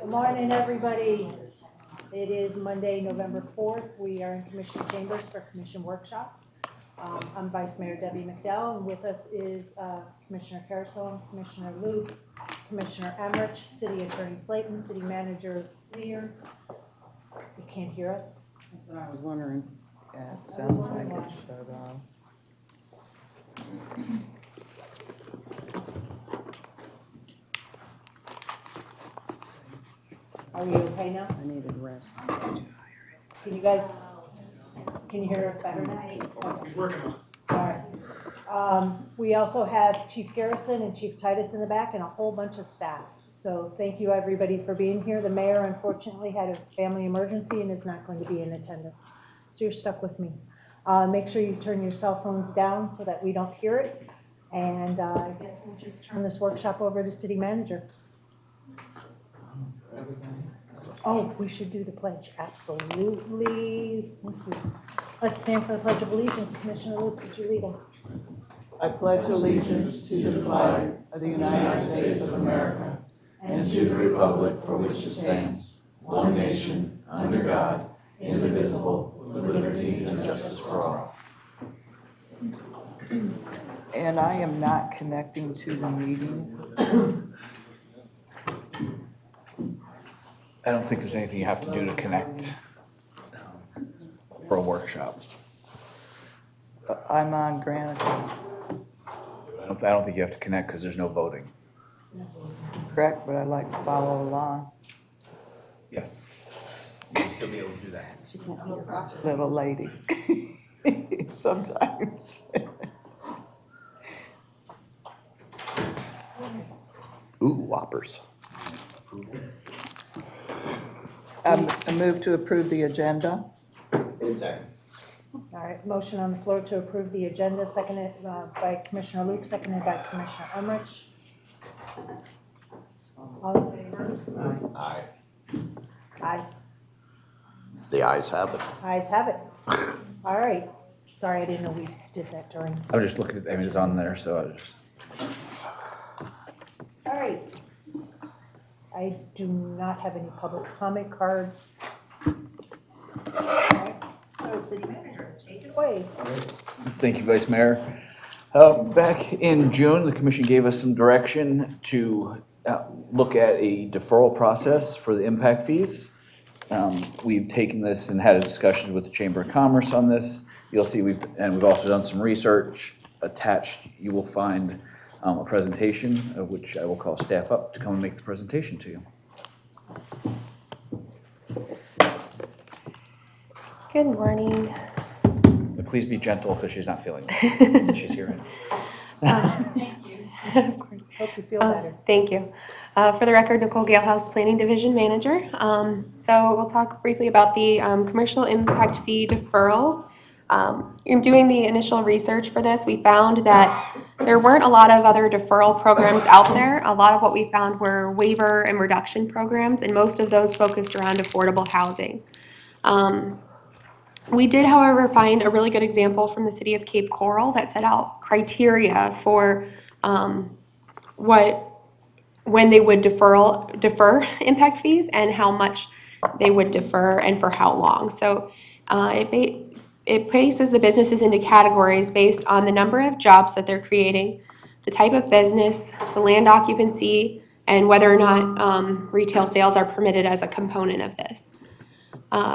Good morning, everybody. It is Monday, November 4th. We are in Commission Chambers for Commission Workshop. I'm Vice Mayor Debbie McDowell, and with us is Commissioner Carousel, Commissioner Luke, Commissioner Emmerich, City Attorney Slayton, City Manager Lear. You can't hear us? That's what I was wondering. Yeah, it sounds like it shut off. Are you okay now? I needed rest. Can you hear us better now? He's working on it. All right. We also have Chief Garrison and Chief Titus in the back and a whole bunch of staff. So thank you, everybody, for being here. The mayor unfortunately had a family emergency and is not going to be in attendance. So you're stuck with me. Make sure you turn your cell phones down so that we don't hear it. And I guess we'll just turn this workshop over to City Manager. Oh, we should do the pledge. Absolutely. Thank you. Let's stand for the Pledge of Allegiance. Commissioner Luke, would you lead us? I pledge allegiance to the flag of the United States of America and to the republic for which it stands, one nation, under God, indivisible, with liberty and justice for all. And I am not connecting to the meeting. I don't think there's anything you have to do to connect for a workshop. I'm on Granicus, I don't think you have to connect because there's no voting. correct, but I'd like to follow along. Yes. You'll still be able to do that. She can't see her little lady. Sometimes. Ooh, whoppers. I move to approve the agenda. All right, motion on the floor to approve the agenda, seconded by Commissioner Luke, seconded by Commissioner Emmerich. All in favor? Aye. Aye. The ayes have it. Ayes have it. All right. Sorry, I didn't know we did that during. I was just looking at the images on there, so I was just. All right. I do not have any public comment cards. All right. So, City Manager, take it away. Thank you, Vice Mayor. Back in June, the commission gave us some direction to look at a deferral process for the impact fees. We've taken this and had a discussion with the Chamber of Commerce on this. You'll see we've also done some research. Attached, you will find a presentation of which I will call staff up to come and make the presentation to you. Good morning. And please be gentle because she's not feeling it. She's here. Thank you. Of course. Hope you feel better. Thank you. For the record, Nicole Galehouse, Planning Division Manager. So we'll talk briefly about the commercial impact fee deferrals. In doing the initial research for this, we found that there weren't a lot of other deferral programs out there. A lot of what we found were waiver and reduction programs, and most of those focused around affordable housing. We did, however, find a really good example from the city of Cape Coral that set out criteria for when they would defer impact fees and how much they would defer and for how long. So it places the businesses into categories based on the number of jobs that they're creating, the type of business, the land occupancy, and whether or not retail sales are permitted as a component of this.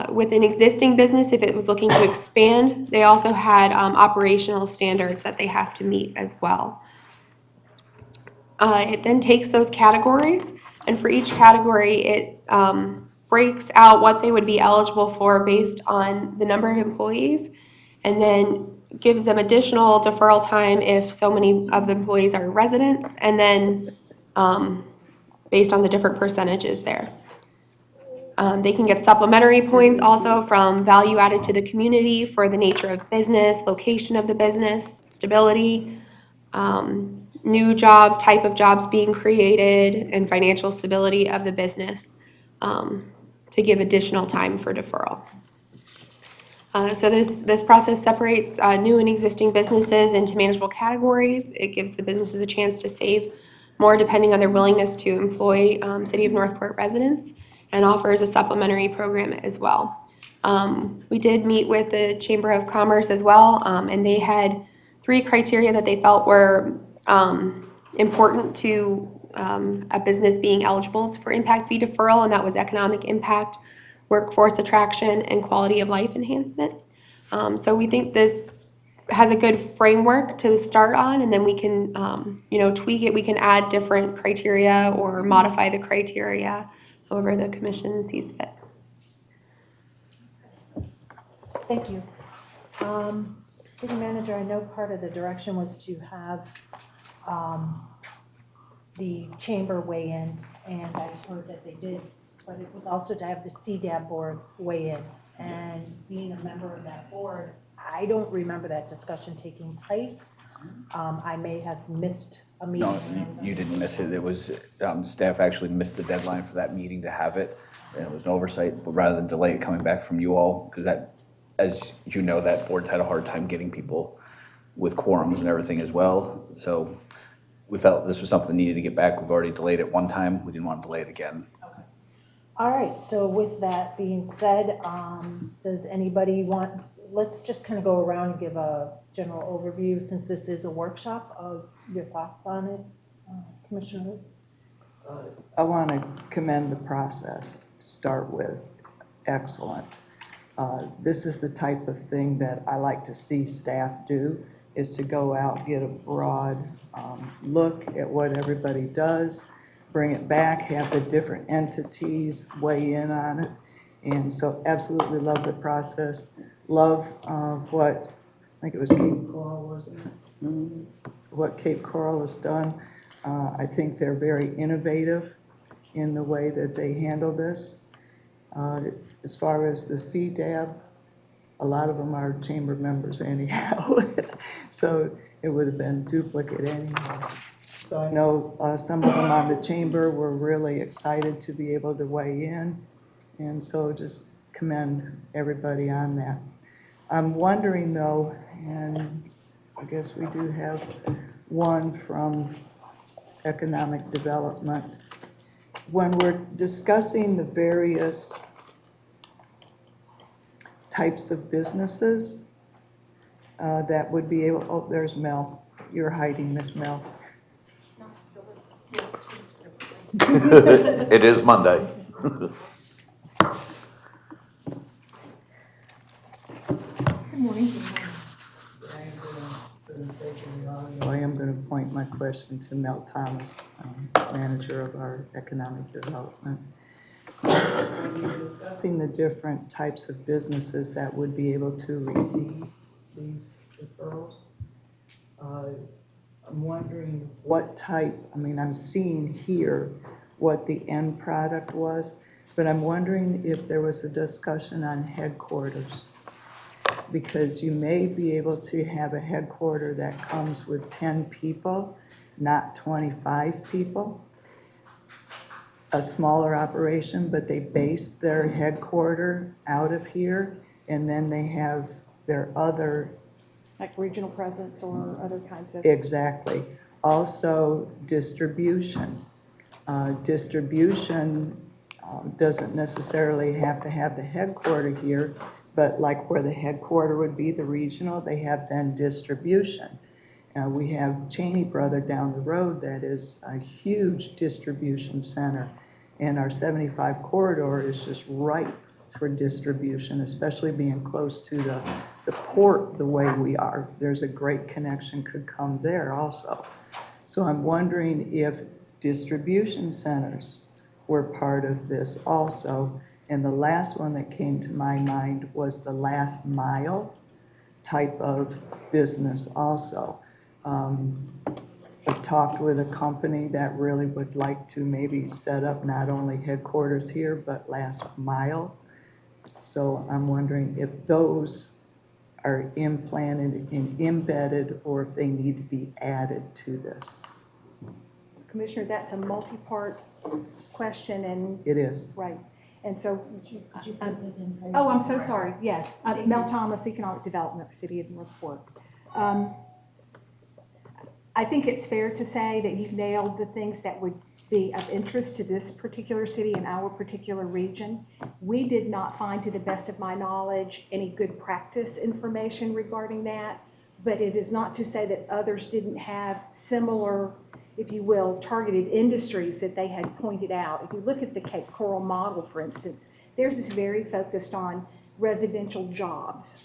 With an existing business, if it was looking to expand, they also had operational standards that they have to meet as well. It then takes those categories, and for each category, it breaks out what they would be eligible for based on the number of employees, and then gives them additional deferral time if so many of the employees are residents, and then based on the different percentages there. They can get supplementary points also from value added to the community for the nature of business, location of the business, stability, new jobs, type of jobs being created, and financial stability of the business to give additional time for deferral. So this process separates new and existing businesses into manageable categories. It gives the businesses a chance to save more depending on their willingness to employ City of Northport residents, and offers a supplementary program as well. We did meet with the Chamber of Commerce as well, and they had 3 criteria that they felt were important to a business being eligible for impact fee deferral, and that was economic impact, workforce attraction, and quality of life enhancement. So we think this has a good framework to start on, and then we can, tweak it. We can add different criteria or modify the criteria, however the commission sees fit. Thank you. City manager, I know part of the direction was to have the chamber weigh in, and I heard that they did, but it was also to have the CDAB board weigh in. And being a member of that board, I don't remember that discussion taking place. I may have missed a meeting. No, when I was on you didn't miss it. It was, staff actually missed the deadline for that meeting to have it. And it was an oversight, but rather than delay it coming back from you all, because that, as you know, that board's had a hard time getting people with quorums and everything as well. So we felt this was something that needed to get back. We've already delayed it one time. We didn't want to delay it again. Okay. All right, so with that being said, does anybody want, let's just kind of go around and give a general overview, since this is a workshop, of your thoughts on it, Commissioner? I want to commend the process to start with. Excellent. This is the type of thing that I like to see staff do, is to go out, get a broad look at what everybody does, bring it back, have the different entities weigh in on it. And so absolutely love the process. Love what, I think it was Cape Coral, wasn't it? What Cape Coral has done. I think they're very innovative in the way that they handle this. As far as the CDAB, a lot of them are chamber members anyhow. So it would have been duplicate anyhow. So I know some of them on the chamber were really excited to be able to weigh in. And so just commend everybody on that. I'm wondering though, and I guess we do have one from economic development. When we're discussing the various types of businesses that would be able, oh, there's Mel. You're hiding, Miss Mel. It is Monday. Good morning. For the sake of the audio, I am going to point my question to Mel Thomas, manager of our economic development. When you're discussing the different types of businesses that would be able to receive these deferrals, I'm wondering what type, I mean, I'm seeing here what the end product was, but I'm wondering if there was a discussion on headquarters. Because you may be able to have a headquarter that comes with 10 people, not 25 people. A smaller operation, but they base their headquarter out of here, and then they have their other. Like regional presence or other kinds of. Exactly. Also, distribution. Distribution doesn't necessarily have to have the headquarter here, but like where the headquarter would be, the regional, they have then distribution. We have Cheney Brother down the road that is a huge distribution center, and our 75 corridor is just ripe for distribution, especially being close to the port the way we are. There's a great connection could come there also. So I'm wondering if distribution centers were part of this also. And the last one that came to my mind was the last mile type of business also. I've talked with a company that really would like to maybe set up not only headquarters here, but last mile. So I'm wondering if those are implanted and embedded, or if they need to be added to this. Commissioner, that's a multi-part question and. It is. Right. And so. Could you present in person? Oh, I'm so sorry. Yes. Mel Thomas, Economic Development for City of Northport. I I think it's fair to say that you've nailed the things that would be of interest to this particular city and our particular region. We did not find, to the best of my knowledge, any good practice information regarding that, but it is not to say that others didn't have similar, if you will, targeted industries that they had pointed out. If you look at the Cape Coral model, for instance, theirs is very focused on residential jobs.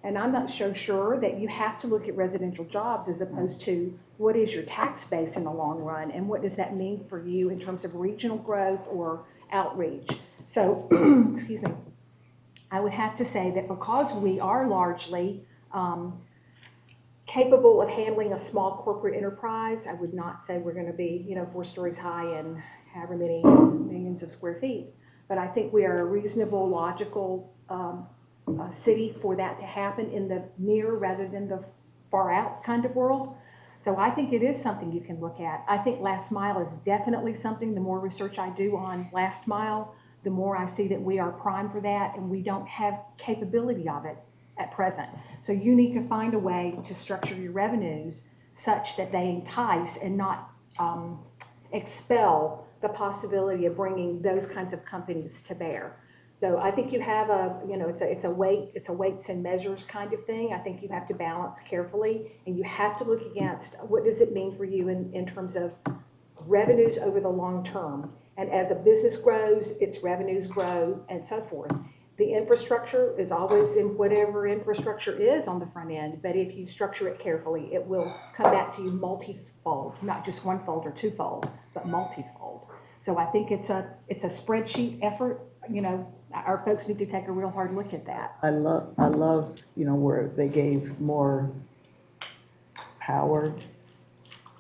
And I'm not so sure that you have to look at residential jobs as opposed to what is your tax base in the long run and what does that mean for you in terms of regional growth or outreach. So, excuse me, I would have to say that because we are largely capable of handling a small corporate enterprise, I would not say we're going to be, 4 stories high and however many millions of square feet. But I think we are a reasonable, logical city for that to happen in the near rather than the far out kind of world. So I think it is something you can look at. I think last mile is definitely something. The more research I do on last mile, the more I see that we are primed for that and we don't have capability of it at present. So you need to find a way to structure your revenues such that they entice and not expel the possibility of bringing those kinds of companies to bear. So I think you have it's a weights and measures kind of thing. I think you have to balance carefully and you have to look against what does it mean for you in terms of revenues over the long term. And as a business grows, its revenues grow and so forth. The infrastructure is always in whatever infrastructure is on the front end, but if you structure it carefully, it will come back to you multifold, not just one-fold or two-fold, but multifold. So I think it's a spreadsheet effort. Our folks need to take a real hard look at that. I love, where they gave more power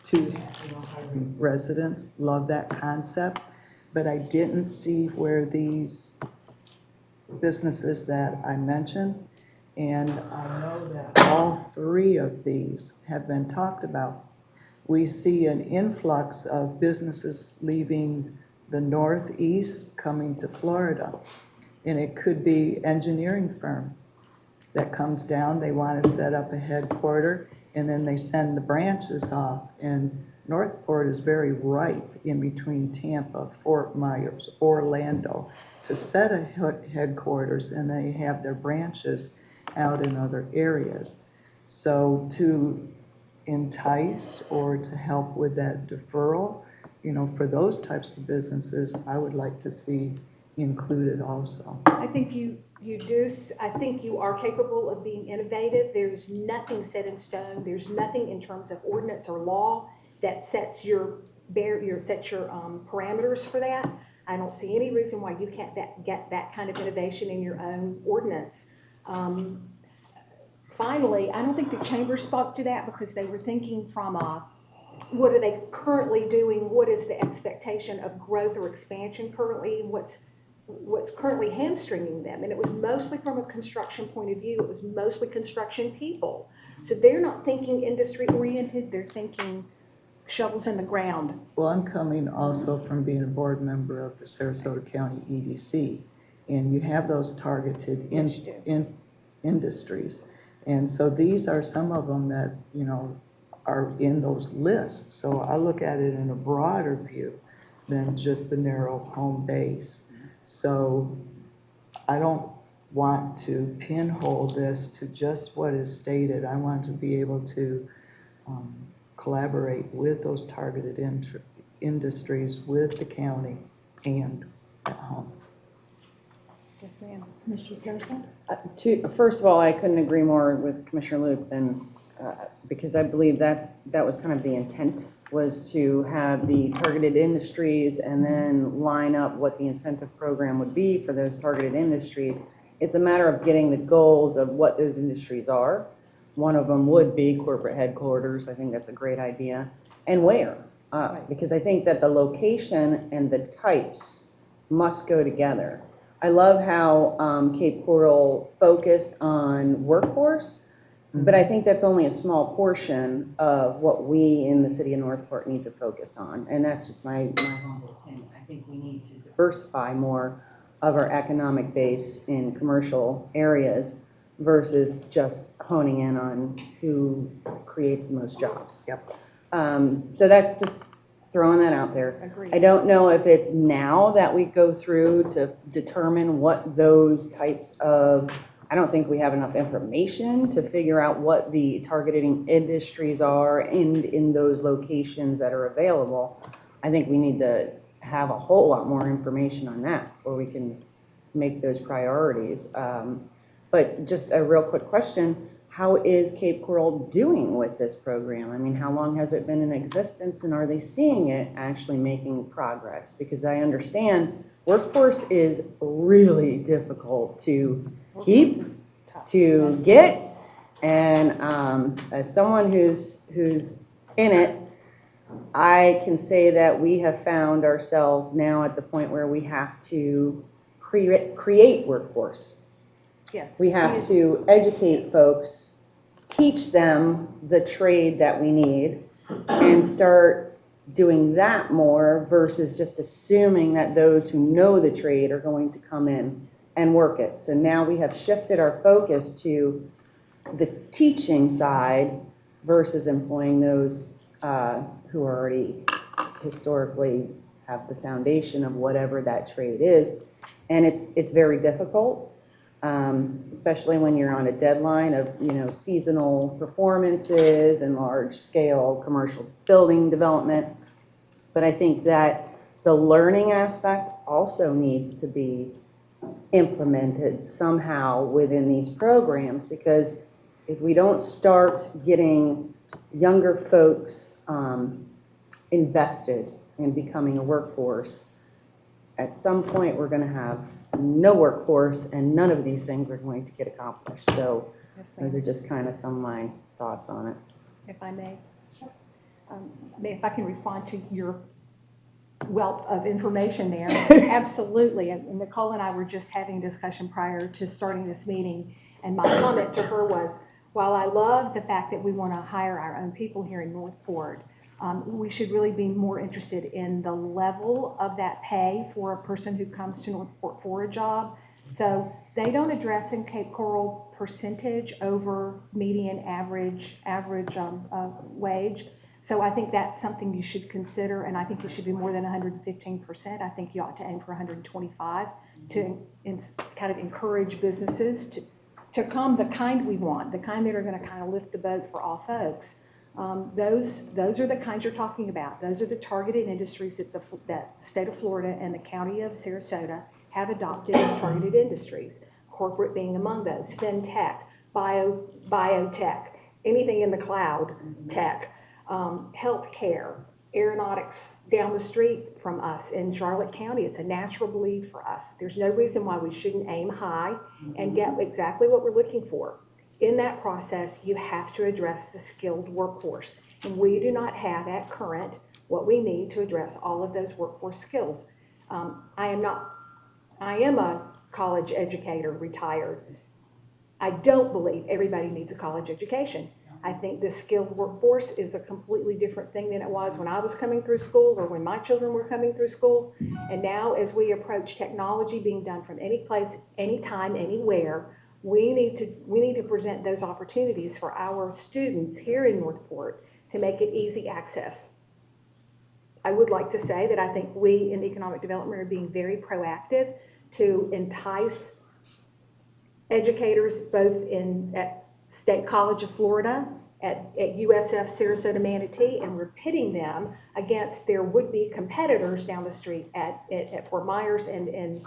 to residents. Love that concept. But I didn't see where these businesses that I mentioned, and I know that all 3 of these have been talked about. We see an influx of businesses leaving the Northeast coming to Florida. And it could be engineering firm that comes down, they want to set up a headquarter, and then they send the branches off. And Northport is very ripe in between Tampa, Fort Myers, Orlando, to set a headquarters, and they have their branches out in other areas. So to entice or to help with that deferral, for those types of businesses, I would like to see included also. I think you do. I think you are capable of being innovative. There's nothing set in stone. There's nothing in terms of ordinance or law that sets your parameters for that. I don't see any reason why you can't get that kind of innovation in your own ordinance. Finally, I don't think the chamber spoke to that because they were thinking from what are they currently doing? What is the expectation of growth or expansion currently? What's currently hamstringing them? And it was mostly from a construction point of view. It was mostly construction people. So they're not thinking industry oriented. They're thinking shovels in the ground. Well, I'm coming also from being a board member of the Sarasota County EDC, and you have those targeted industries. And so these are some of them that, are in those lists. So I look at it in a broader view than just the narrow home base. So I don't want to pinhole this to just what is stated. I want to be able to collaborate with those targeted industries, with the county, and at home. Yes, ma'am. Mr. Pearson? First of all, I couldn't agree more with Commissioner Luke than, because I believe that was kind of the intent, was to have the targeted industries and then line up what the incentive program would be for those targeted industries. It's a matter of getting the goals of what those industries are. One of them would be corporate headquarters. I think that's a great idea. And where? Because I think that the location and the types must go together. I love how Cape Coral focused on workforce, but I think that's only a small portion of what we in the city of Northport need to focus on. And that's just my humble opinion. I think we need to diversify more of our economic base in commercial areas versus just honing in on who creates the most jobs. Yep. So that's just throwing that out there. Agreed. I don't know if it's now that we go through to determine what those types of, I don't think we have enough information to figure out what the targeting industries are in those locations that are available. I think we need to have a whole lot more information on that before we can make those priorities. But just a real quick question, how is Cape Coral doing with this program? I mean, how long has it been in existence, and are they seeing it actually making progress? Because I understand workforce is really difficult to keep, to get, and as someone who's in it, I can say that we have found ourselves now at the point where we have to create workforce. Yes. We have to educate folks, teach them the trade that we need, and start doing that more versus just assuming that those who know the trade are going to come in and work it. So now we have shifted our focus to the teaching side versus employing those who already historically have the foundation of whatever that trade is. And it's very difficult. Especially when you're on a deadline of, seasonal performances and large-scale commercial building development. But I think that the learning aspect also needs to be implemented somehow within these programs, because if we don't start getting younger folks invested in becoming a workforce, at some point we're going to have no workforce, and none of these things are going to get accomplished. So Yes, ma'am. those are just kind of some of my thoughts on it. If I may. If I can respond to your wealth of information there. Absolutely. And Nicole and I were just having a discussion prior to starting this meeting, and my comment to her was, while I love the fact that we want to hire our own people here in Northport, we should really be more interested in the level of that pay for a person who comes to Northport for a job. So they don't address in Cape Coral percentage over median average wage. So I think that's something you should consider, and I think it should be more than 115%. I think you ought to aim for 125 to kind of encourage businesses to come the kind we want, the kind that are going to kind of lift the boat for all folks. Those are the kinds you're talking about. Those are the targeted industries that the state of Florida and the county of Sarasota have adopted as targeted industries, corporate being among those, fintech, biotech, anything in the cloud tech, healthcare, aeronautics down the street from us in Charlotte County. It's a natural bleed for us. There's no reason why we shouldn't aim high and get exactly what we're looking for. In that process, you have to address the skilled workforce. And we do not have at current what we need to address all of those workforce skills. I am a college educator, retired. I don't believe everybody needs a college education. I think the skilled workforce is a completely different thing than it was when I was coming through school or when my children were coming through school. And now as we approach technology being done from any place, anytime, anywhere, we need to present those opportunities for our students here in Northport to make it easy access. I would like to say that I think we in economic development are being very proactive to entice educators both at State College of Florida, at USF Sarasota Manatee, and we're pitting them against their would-be competitors down the street at Fort Myers and in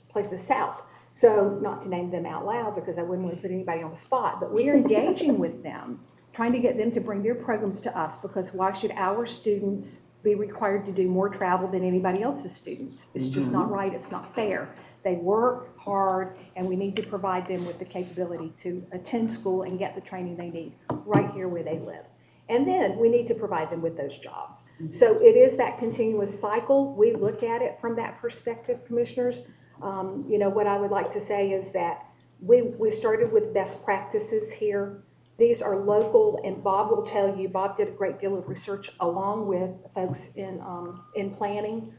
places south. So not to name them out loud because I wouldn't want to put anybody on the spot, but we are engaging with them, trying to get them to bring their programs to us, because why should our students be required to do more travel than anybody else's students? It's just not right. It's not fair. They work hard, and we need to provide them with the capability to attend school and get the training they need right here where they live. And then we need to provide them with those jobs. So it is that continuous cycle. We look at it from that perspective, commissioners. What I would like to say is that we started with best practices here. These are local, and Bob will tell you, Bob did a great deal of research along with folks in planning.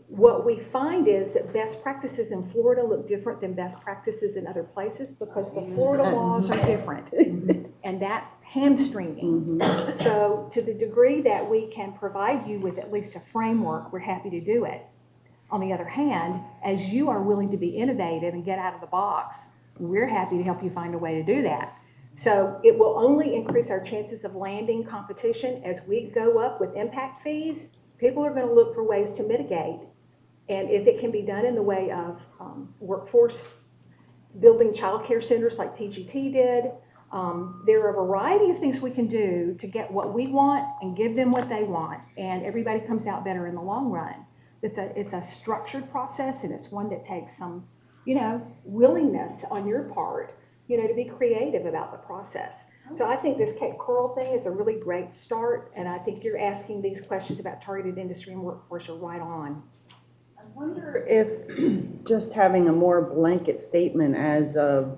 What we find is that best practices in Florida look different than best practices in other places because the Florida laws are different. And that hamstringing. So to the degree that we can provide you with at least a framework, we're happy to do it. On the other hand, as you are willing to be innovative and get out of the box, we're happy to help you find a way to do that. So it will only increase our chances of landing competition as we go up with impact fees. People are going to look for ways to mitigate. And if it can be done in the way of workforce, building childcare centers like PGT did, there are a variety of things we can do to get what we want and give them what they want. And everybody comes out better in the long run. It's a structured process, and it's one that takes some, willingness on your part, to be creative about the process. So I think this Cape Coral thing is a really great start, and I think you're asking these questions about targeted industry and workforce are right on. I wonder if just having a more blanket statement as of,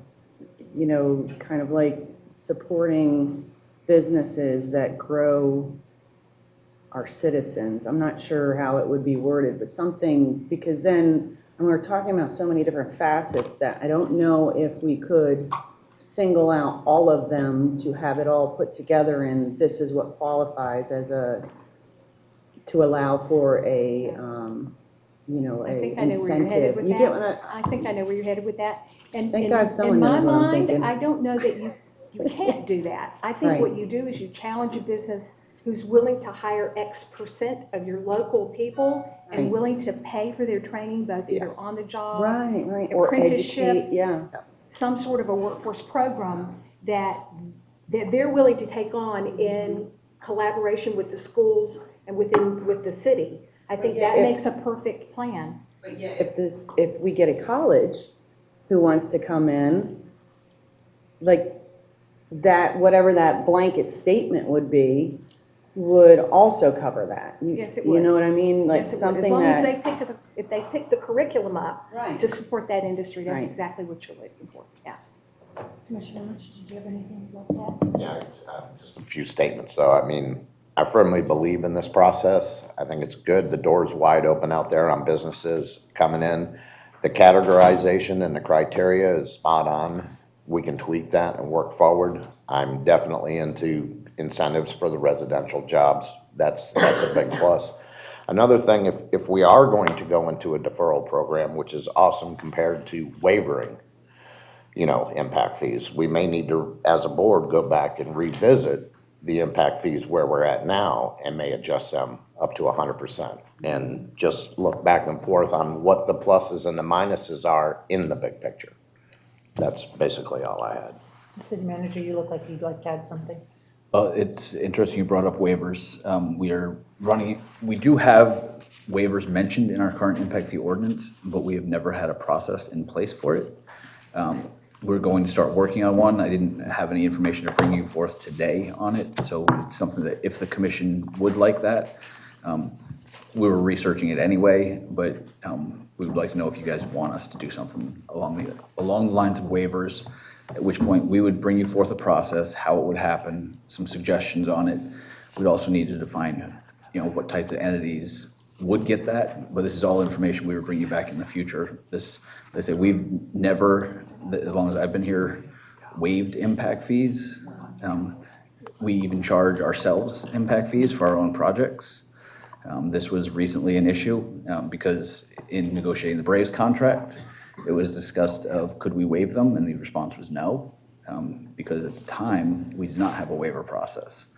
kind of like supporting businesses that grow our citizens. I'm not sure how it would be worded, but something, because then, and we're talking about so many different facets that I don't know if we could single out all of them to have it all put together and this is what qualifies as to allow for a, I think a I know where you're headed incentive. with You that. get what I think I know where you're headed with that. And Thank God someone in my knows what I'm mind, thinking. I don't know that you can't do that. I think Right. what you do is you challenge a business who's willing to hire X% of your local people and Right. willing to pay for their training, both either Yes. on the job, Right, or apprenticeship. educate, yeah. some sort of a workforce program that they're willing to take on in collaboration with the schools and with the city. I think Yeah, that if- makes a perfect plan. But yeah, if we get a college who wants to come in, like that, whatever that blanket statement would be, would also cover that. Yes, it You would. know what I mean? Like Yes, it would. something As long as that. if they pick the curriculum up Right. to support that industry, that's Right. exactly what you're looking for, yeah. Commissioner Lynch, did you have anything you'd like to add? Yeah, just a few statements, though. I mean, I firmly believe in this process. I think it's good. The door's wide open out there on businesses coming in. The categorization and the criteria is spot on. We can tweak that and work forward. I'm definitely into incentives for the residential jobs. That's a big plus. Another thing, if we are going to go into a deferral program, which is awesome compared to wavering, impact fees, we may need to, as a board, go back and revisit the impact fees where we're at now and may adjust them up to 100%. And just look back and forth on what the pluses and the minuses are in the big picture. That's basically all I had. City Manager, you look like you'd like to add something. It's interesting you brought up waivers. We do have waivers mentioned in our current impact fee ordinance, but we have never had a process in place for it. We're going to start working on one. I didn't have any information to bring you forth today on it, so it's something that if the commission would like that, we were researching it anyway, but we would like to know if you guys want us to do something along the lines of waivers, at which point we would bring you forth a process, how it would happen, some suggestions on it. We'd also need to define, what types of entities would get that, but this is all information we would bring you back in the future. They say we've never, as long as I've been here, waived impact fees. We even charge ourselves impact fees for our own projects. This was recently an issue because in negotiating the Braves contract, it was discussed of could we waive them, and the response was no, because at the time we did not have a waiver process,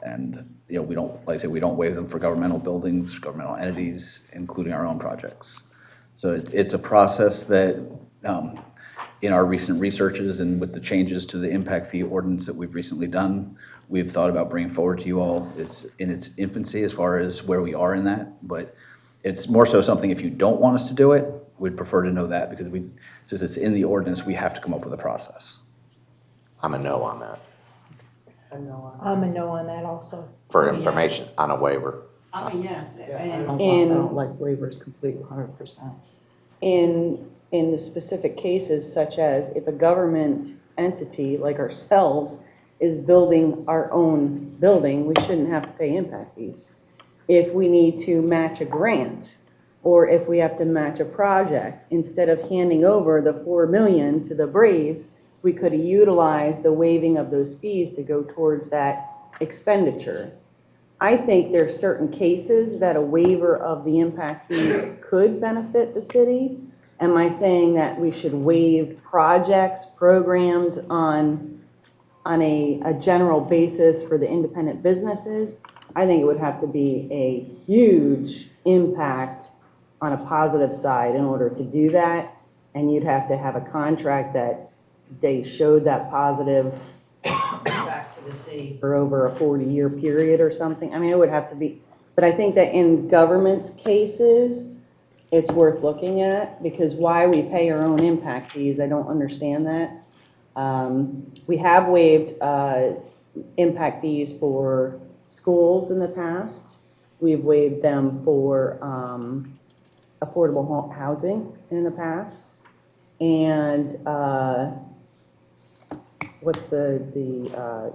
and we don't, like I say, we don't waive them for governmental buildings, governmental entities, including our own projects. So it's a process that in our recent researches and with the changes to the impact fee ordinance that we've recently done, we've thought about bringing forward to you all. It's in its infancy as far as where we are in that, but it's more so something if you don't want us to do it, we'd prefer to know that because since it's in the ordinance, we have to come up with a process. I'm a no on that, I'm a no on that also. for information on a waiver. I mean, yes, I and don't like waivers complete 100%. In the specific cases such as if a government entity like ourselves is building our own building, we shouldn't have to pay impact fees. If we need to match a grant, or if we have to match a project, instead of handing over the $4 million to the Braves we could have utilized the waiving of those fees to go towards that expenditure. I think there's certain cases that a waiver of the impact fees could benefit the city. Am I saying that we should waive projects, programs on a general basis for the independent businesses? I think it would have to be a huge impact on a positive side in order to do that. And you'd have to have a contract that they showed that positive back to the city for over a 40-year period or something. I mean, it would have to be, but I think that in government's cases, it's worth looking at, because why we pay our own impact fees, I don't understand that. We have waived impact fees for schools in the past. We've waived them for affordable housing in the past. And what's the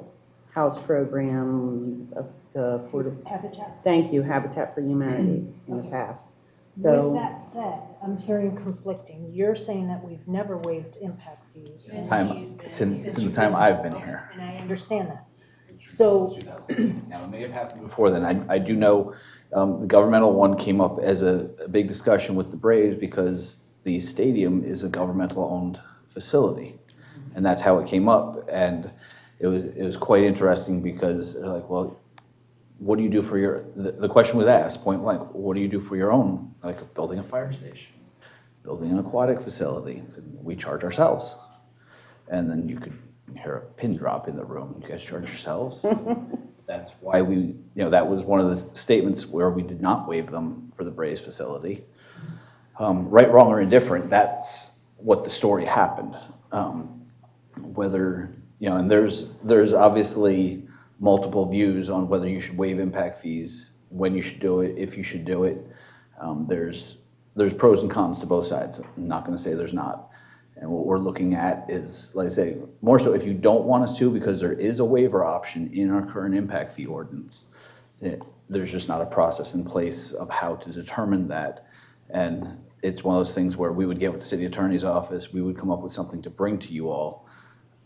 house program of the affordable? Habitat. Thank you, Habitat for Humanity in the past. So. With that said, I'm hearing conflicting. You're saying that we've never waived impact fees. Since the time I've been here. And I understand that. So, Now, it may have happened before then. I do know the governmental one came up as a big discussion with the Braves because the stadium is a governmental-owned facility. And that's how it came up. And it was quite interesting because they're like, well, what do you do for your, the question was asked, point blank, what do you do for your own, like building a fire station, building an aquatic facility? So we charge ourselves. And then you could hear a pin drop in the room. You guys charge yourselves? That's why that was one of the statements where we did not waive them for the Braves facility. Right, wrong, or indifferent, that's what the story happened. Whether, and there's obviously multiple views on whether you should waive impact fees, when you should do it, if you should do it. There's pros and cons to both sides. I'm not going to say there's not. And what we're looking at is, like I say, more so if you don't want us to, because there is a waiver option in our current impact fee ordinance. There's just not a process in place of how to determine that. And it's one of those things where we would get with the city attorney's office, we would come up with something to bring to you all.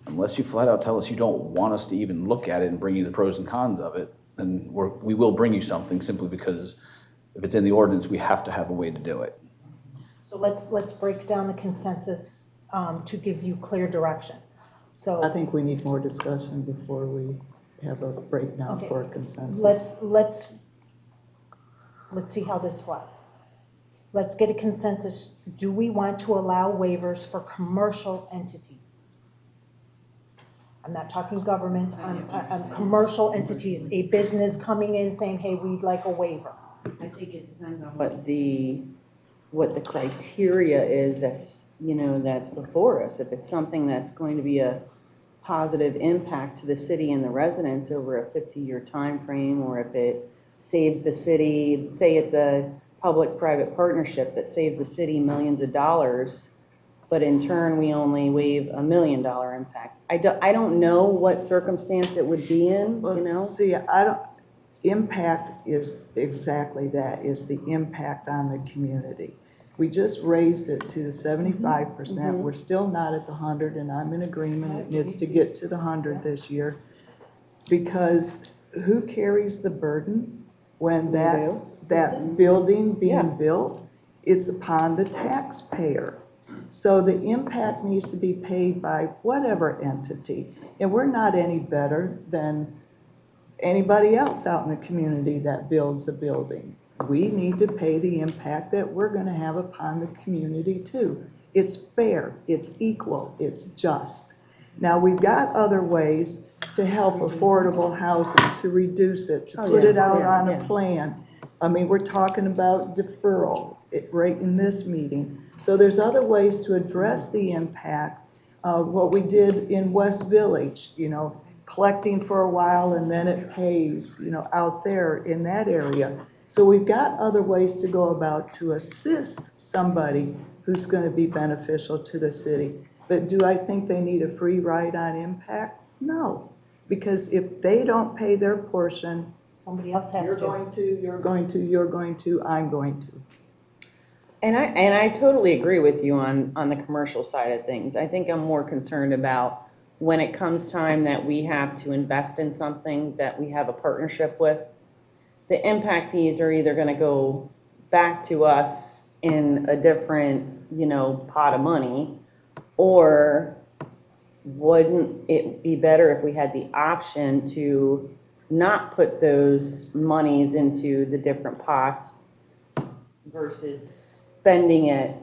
Unless you flat out tell us you don't want us to even look at it and bring you the pros and cons of it, then we will bring you something simply because if it's in the ordinance, we have to have a way to do it. so let's break down the consensus to give you clear direction. So I think we need more discussion before we have a breakdown Okay. for a consensus. let's see how this flies. Let's get a consensus. Do we want to allow waivers for commercial entities? I'm not talking government, I'm commercial entities, a business coming in saying, hey, we'd like a waiver. I think it depends on what the criteria is that's before us. If it's something that's going to be a positive impact to the city and the residents over a 50-year time frame, or if it saves the city, say it's a public-private partnership that saves the city millions of dollars, but in turn we only waive $1 million impact. I don't know what circumstance it would be in, See, impact is exactly that, is the impact on the community. We just raised it to the 75%. We're still not at the 100, and I'm in agreement. It needs to get to the 100 this year. Because who carries the burden when that building being built? It's upon the taxpayer. So the impact needs to be paid by whatever entity. And we're not any better than anybody else out in the community that builds a building. We need to pay the impact that we're going to have upon the community too. It's fair, it's equal, it's just. Now, we've got other ways to help affordable housing, to reduce it, to put it out on a plan. I mean, we're talking about deferral right in this meeting. So there's other ways to address the impact. What we did in West Village, collecting for a while and then it pays, out there in that area. So we've got other ways to go about to assist somebody who's going to be beneficial to the city. But do I think they need a free ride on impact? No, because if they don't pay their portion, Somebody else has to. you're going to, I'm going to. And I totally agree with you on the commercial side of things. I think I'm more concerned about when it comes time that we have to invest in something that we have a partnership with. The impact fees are either gonna go back to us in a different, pot of money, or wouldn't it be better if we had the option to not put those monies into the different pots versus spending it?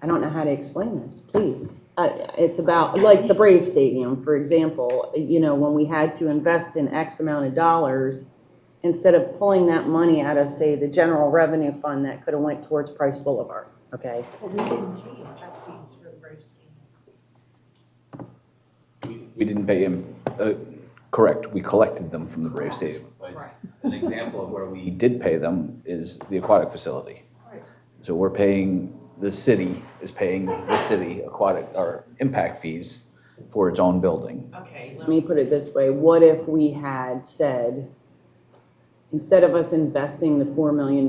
I don't know how to explain this, please. It's about, like the Brave Stadium, for example, when we had to invest in X amount of dollars, instead of pulling that money out of, say, the general revenue fund that could have went towards Price Boulevard, okay? But we didn't pay impact fees for the Braves game. We didn't pay him, correct, we collected them from the Brave Stadium. But an example of where we did pay them is the aquatic facility. So we're paying, the city is paying the city aquatic, or impact fees for its own building. Okay, let me put it this way. What if we had said, instead of us investing the $4 million,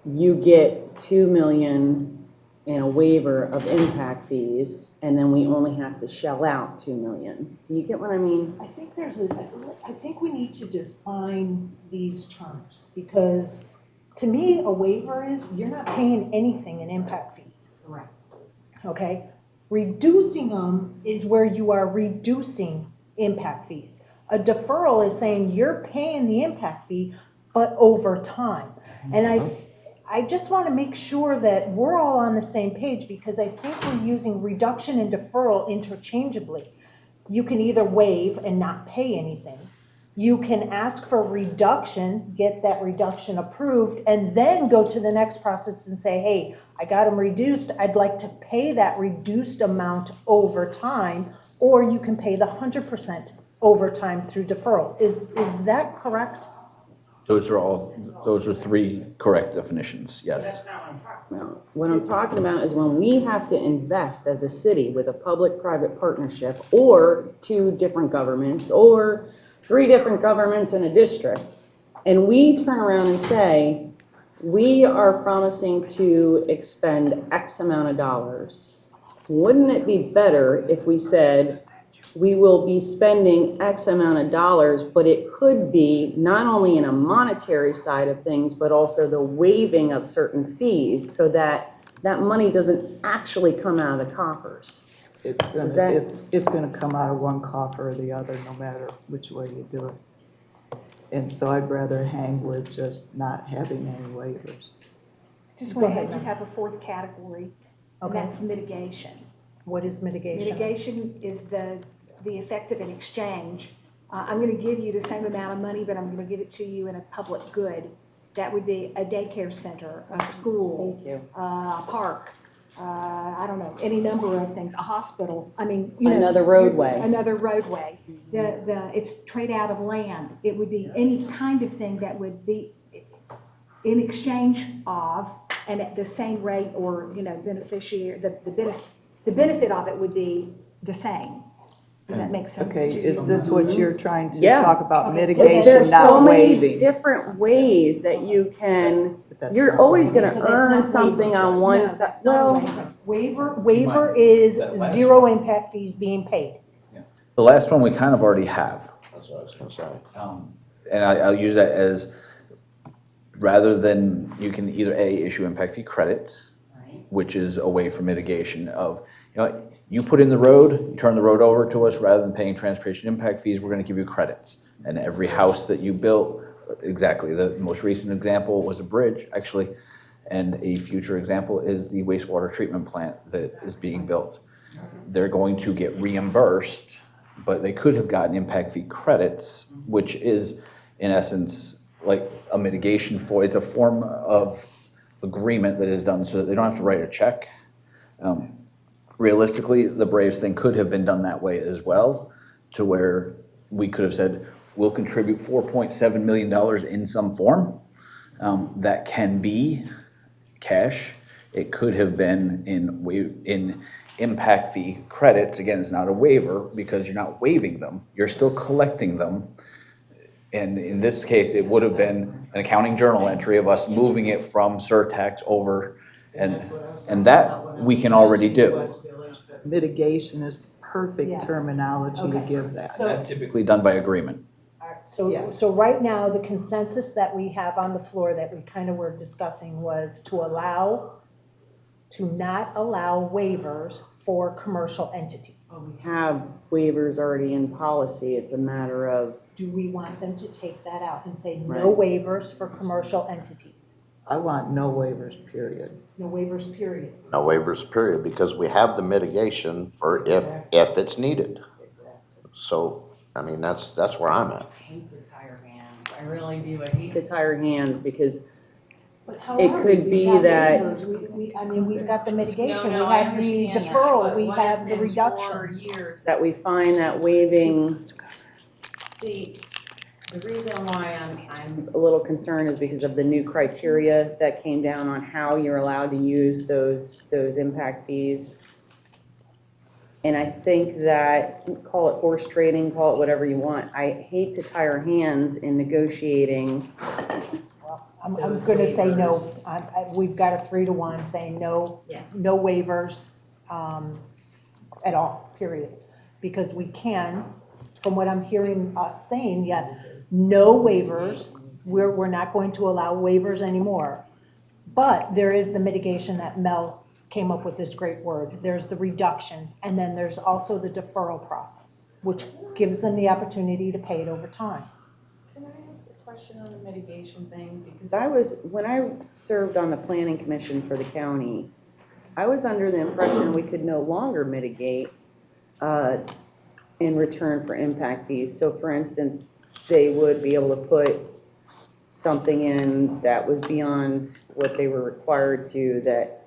you get $2 million in a waiver of impact fees, and then we only have to shell out $2 million. Do you get what I mean? I think I think we need to define these terms, because to me, a waiver is, you're not paying anything in impact fees. Correct. Okay? Reducing them is where you are reducing impact fees. A deferral is saying you're paying the impact fee, but over time. And I just want to make sure that we're all on the same page, because I think we're using reduction and deferral interchangeably. You can either waive and not pay anything. You can ask for reduction, get that reduction approved, and then go to the next process and say, hey, I got them reduced. I'd like to pay that reduced amount over time, or you can pay the 100% over time through deferral. Is that correct? Those are three correct definitions, yes. Now, what I'm talking about is when we have to invest as a city with a public-private partnership, or 2 different governments, or 3 different governments in a district, and we turn around and say, we are promising to expend X amount of dollars, wouldn't it be better if we said, we will be spending X amount of dollars, but it could be not only in a monetary side of things, but also the waiving of certain fees, so that that money doesn't actually come out of the coffers? It's gonna come out of one coffer or the other, no matter which way you do it. And so I'd rather hang with just not having any waivers. Just Go want to ahead, add, you ma'am. have a 4th category, and Okay. that's mitigation. What is mitigation? Mitigation is the effect of an exchange. I'm going to give you the same amount of money, but I'm going to give it to you in a public good. That would be a daycare center, a school, Thank you. a park, I don't know, any number of things, a hospital. I mean, Another roadway. Another roadway. It's trade out of land. It would be any kind of thing that would be in exchange of, and at the same rate, or, beneficiary, the benefit of it would be the same. Does that make sense? Okay, to is you? this what you're trying to Yeah. talk about, Okay. mitigation, There's so not many waiving? different ways that you can, But that's you're not always waiving. gonna So that's earn not something waiver. on No, one side. that's not a Well, Waiver is That last 0 impact fees being paid. The last one we kind of already have. That's what I was gonna say. And I'll use that as, rather than, you can either A, issue impact fee credits, which is a way for mitigation of, you put in the road, you turn the road over to us, rather than paying transportation impact fees, we're gonna give you credits. And every house that you built, exactly, the most recent example was a bridge, actually, and a future example is the wastewater treatment plant that is being built. They're going to get reimbursed, but they could have gotten impact fee credits, which is, in essence, like a mitigation for, it's a form of agreement that is done so that they don't have to write a check. Realistically, the Braves thing could have been done that way as well, to where we could have said, we'll contribute $4.7 million in some form. That can be cash. It could have been in impact fee credits. Again, it's not a waiver because you're not waiving them. You're still collecting them. And in this case, it would have been an accounting journal entry of us moving it from surtax over, and that we can already do. Mitigation is the perfect Yes. terminology to Okay. give that. So- That's typically done by agreement. So right now, the consensus that we have on the floor that we kind of were discussing was to not allow waivers for commercial entities. We have waivers already in policy. It's a matter of, Do we want them to take that out and say no waivers for commercial entities? I want no waivers, period. No waivers, period. No waivers, period, because we have the mitigation for if it's needed. So, I mean, that's where I'm at. I hate to tie our hands. I really do. I hate to tie our hands because But how It are could we? be We've got that- waivers. I mean, we've got the mitigation, we No, I have the understand that, deferral, but we what have if the in 4 reduction. years that we find that waiving, see, the reason why I'm a little concerned is because of the new criteria that came down on how you're allowed to use those impact fees. And I think that, call it horse trading, call it whatever you want, I hate to tie our hands in negotiating. I'm Those gonna say no, waivers. we've got a 3-to-1 saying no, Yeah. no waivers, at all, period. Because we can, from what I'm hearing us saying, no waivers, we're not going to allow waivers anymore. But there is the mitigation that Mel came up with this great word, there's the reductions, and then there's also the deferral process, which gives them the opportunity to pay it over time. Can I ask a question on the mitigation thing? Because when I served on the planning commission for the county, I was under the impression we could no longer mitigate in return for impact fees. So for instance, they would be able to put something in that was beyond what they were required to that,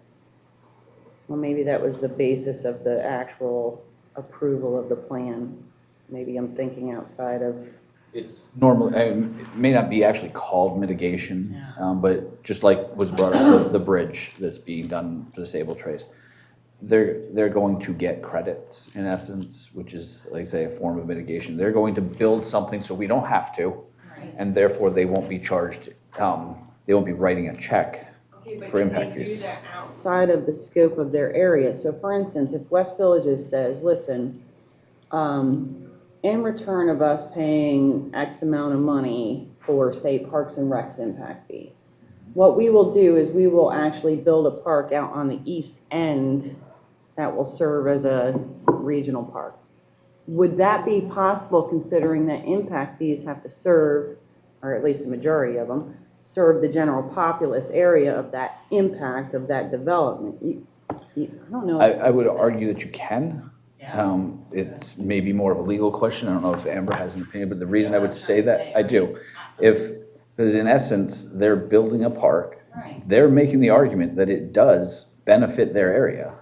well, maybe that was the basis of the actual approval of the plan. Maybe I'm thinking outside of. It's normally, it may not be actually called mitigation, but just like was brought up with the bridge that's being done for the Sable Trace, they're going to get credits in essence, which is, like I say, a form of mitigation. They're going to build something so we don't have to, and therefore they won't be charged, they won't be writing a check for impact fees. Outside of the scope of their area. So for instance, if West Villages says, listen, in return of us paying X amount of money for, say, Parks and Rec's impact fee, what we will do is we will actually build a park out on the east end that will serve as a regional park. Would that be possible considering that impact fees have to serve, or at least the majority of them, serve the general populace area of that impact of that development? I don't know. I would argue that you can. It's maybe more of a legal question. I don't know if Amber has an opinion, but the reason I would say that, I do. Because in essence, they're building a park. They're making the argument that it does benefit their area.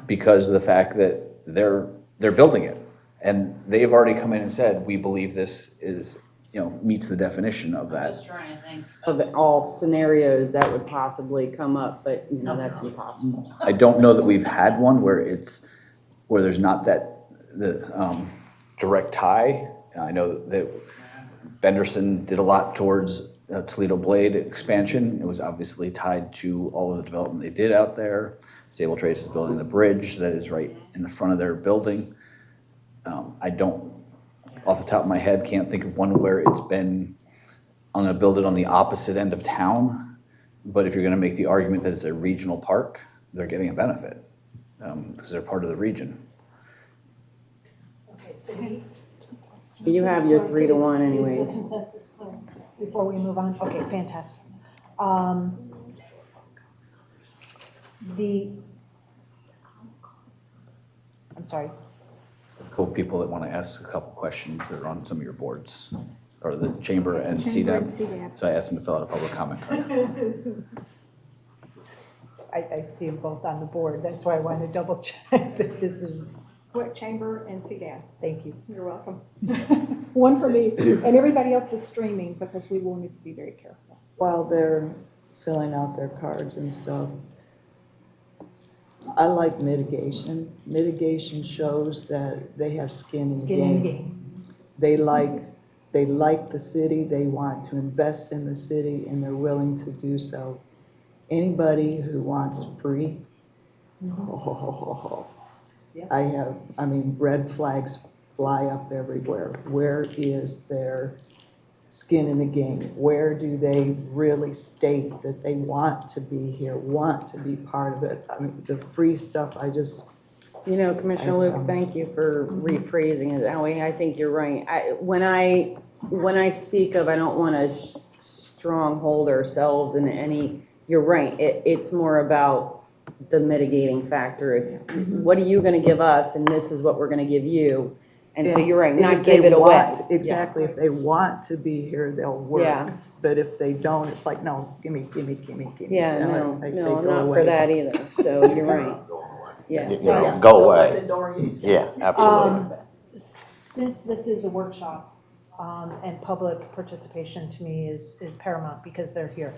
Because of the fact that they're building it. And they've already come in and said, we believe this is, meets the definition of that. Trying to think of all scenarios that would possibly come up, but that's impossible. I don't know that we've had one where there's not the direct tie. I know that Benderson did a lot towards Toledo Blade expansion. It was obviously tied to all of the development they did out there. Sable Trace is building the bridge that is right in the front of their building. I don't, off the top of my head, can't think of one where it's been, I'm gonna build it on the opposite end of town. But if you're gonna make the argument that it's a regional park, they're getting a benefit, because they're part of the region. Okay, so You have your 3-to-1 Is anyways. the consensus clear before we move on? Okay, fantastic. I'm sorry. A couple people that wanna ask a couple questions that are on some of your boards, or the chamber and Chamber and CDEP. CDEP. So I asked them to fill out a public comment card. I see them both on the board. That's why I wanted to double check that this is, What chamber and CDAP? thank you. You're welcome. One for me, and everybody else is streaming because we will need to be very careful. While they're filling out their cards and stuff, I like mitigation. Mitigation shows that they have skin in the Skin in the game. game. They they like the city, they want to invest in the city, and they're willing to do so. Anybody who wants free, I mean, red flags fly up everywhere. Where is their skin in the game? Where do they really state that they want to be here, want to be part of it? I mean, the free stuff, You know, Commissioner Luke, thank you for rephrasing it that way. I think you're right. When I speak of, I don't want to stronghold ourselves in any, you're right. It's more about the mitigating factor. It's what are you going to give us, and this is what we're going to give you. And so you're right, And not if they give it away. want- Exactly, if they want to be here, they'll work. Yeah. But if they don't, it's like, no, gimme. Yeah, And I say, no, go not away. for that either. So you're right. Yes. You know, go away. Yeah, absolutely. Since this is a workshop, and public participation to me is paramount because they're here.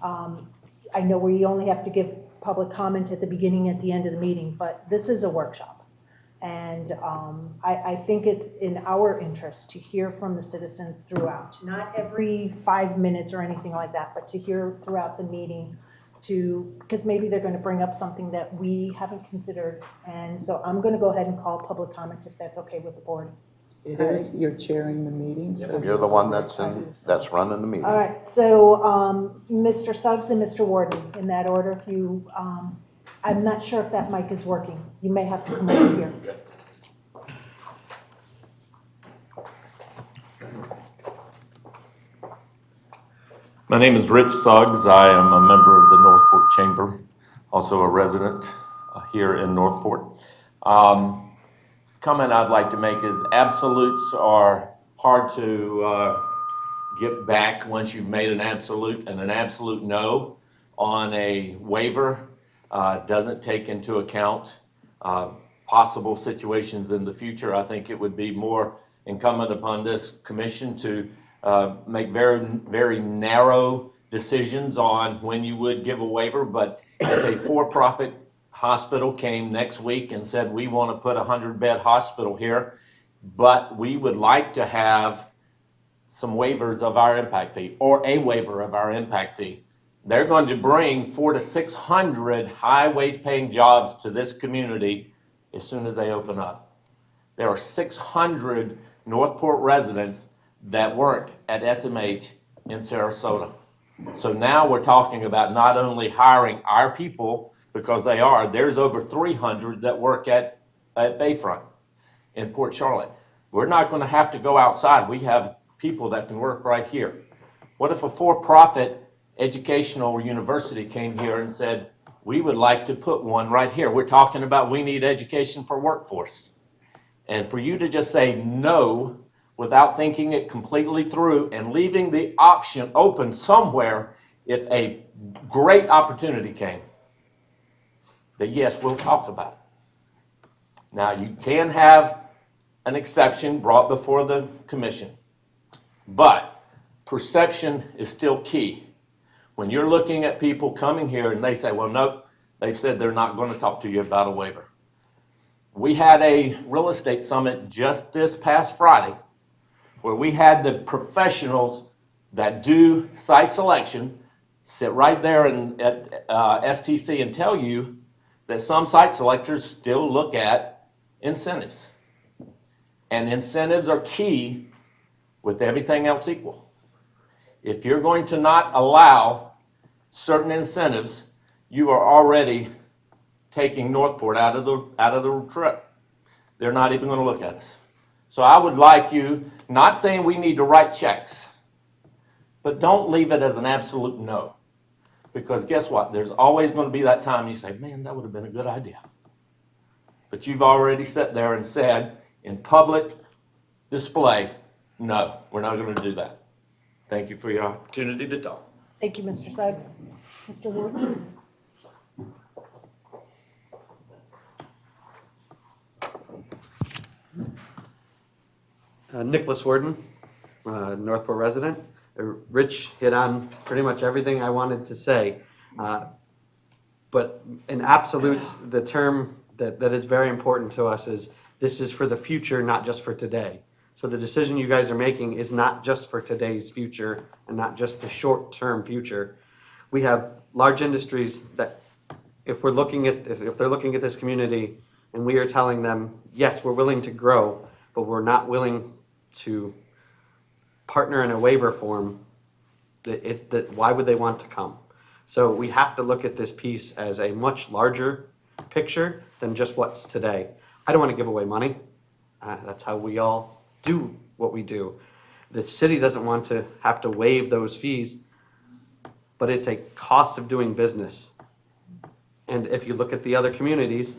I know we only have to give public comment at the beginning, at the end of the meeting, but this is a workshop. And I think it's in our interest to hear from the citizens throughout, not every 5 minutes or anything like that, but to hear throughout the meeting because maybe they're going to bring up something that we haven't considered. And so I'm going to go ahead and call public comment if that's okay with the board. It is, you're chairing the meeting, so. You're the one that's running the meeting. All right, so Mr. Suggs and Mr. Warden, in that order, if you, I'm not sure if that mic is working. You may have to come over here. My name is Rich Suggs. I am a member of the Northport Chamber, also a resident here in Northport. Comment I'd like to make is absolutes are hard to get back once you've made an absolute, and an absolute no on a waiver doesn't take into account possible situations in the future. I think it would be more incumbent upon this commission to make very, very narrow decisions on when you would give a waiver. But if a for-profit hospital came next week and said, we want to put a 100-bed hospital here, but we would like to have some waivers of our impact fee, or a waiver of our impact fee, they're going to bring 400 to 600 high-wage paying jobs to this community as soon as they open up. There are 600 Northport residents that work at SMH in Sarasota. So now we're talking about not only hiring our people, because there's over 300 that work at Bayfront in Port Charlotte. We're not going to have to go outside. We have people that can work right here. What if a for-profit educational university came here and said, we would like to put one right here? We're talking about we need education for workforce. And for you to just say no without thinking it completely through and leaving the option open somewhere if a great opportunity came, that yes, we'll talk about it. Now, you can have an exception brought before the commission, but perception is still key. When you're looking at people coming here and they say, well, nope, they've said they're not going to talk to you about a waiver. We had a real estate summit just this past Friday where we had the professionals that do site selection sit right there at STC and tell you that some site selectors still look at incentives. And incentives are key with everything else equal. If you're going to not allow certain incentives, you are already taking Northport out of the trip. They're not even going to look at us. So I would like you, not saying we need to write checks, but don't leave it as an absolute no. Because guess what? There's always going to be that time you say, man, that would have been a good idea. But you've already sat there and said in public display, no, we're not going to do that. Thank you for your opportunity to talk. Thank you, Mr. Suggs. Mr. Warden? Nicholas Warden, Northport resident. Rich hit on pretty much everything I wanted to say. But in absolutes, the term that is very important to us is this is for the future, not just for today. So the decision you guys are making is not just for today's future and not just the short-term future. We have large industries that, if they're looking at this community and we are telling them, yes, we're willing to grow, but we're not willing to partner in a waiver form, that why would they want to come? So we have to look at this piece as a much larger picture than just what's today. I don't want to give away money. That's how we all do what we do. The city doesn't want to have to waive those fees, but it's a cost of doing business. And if you look at the other communities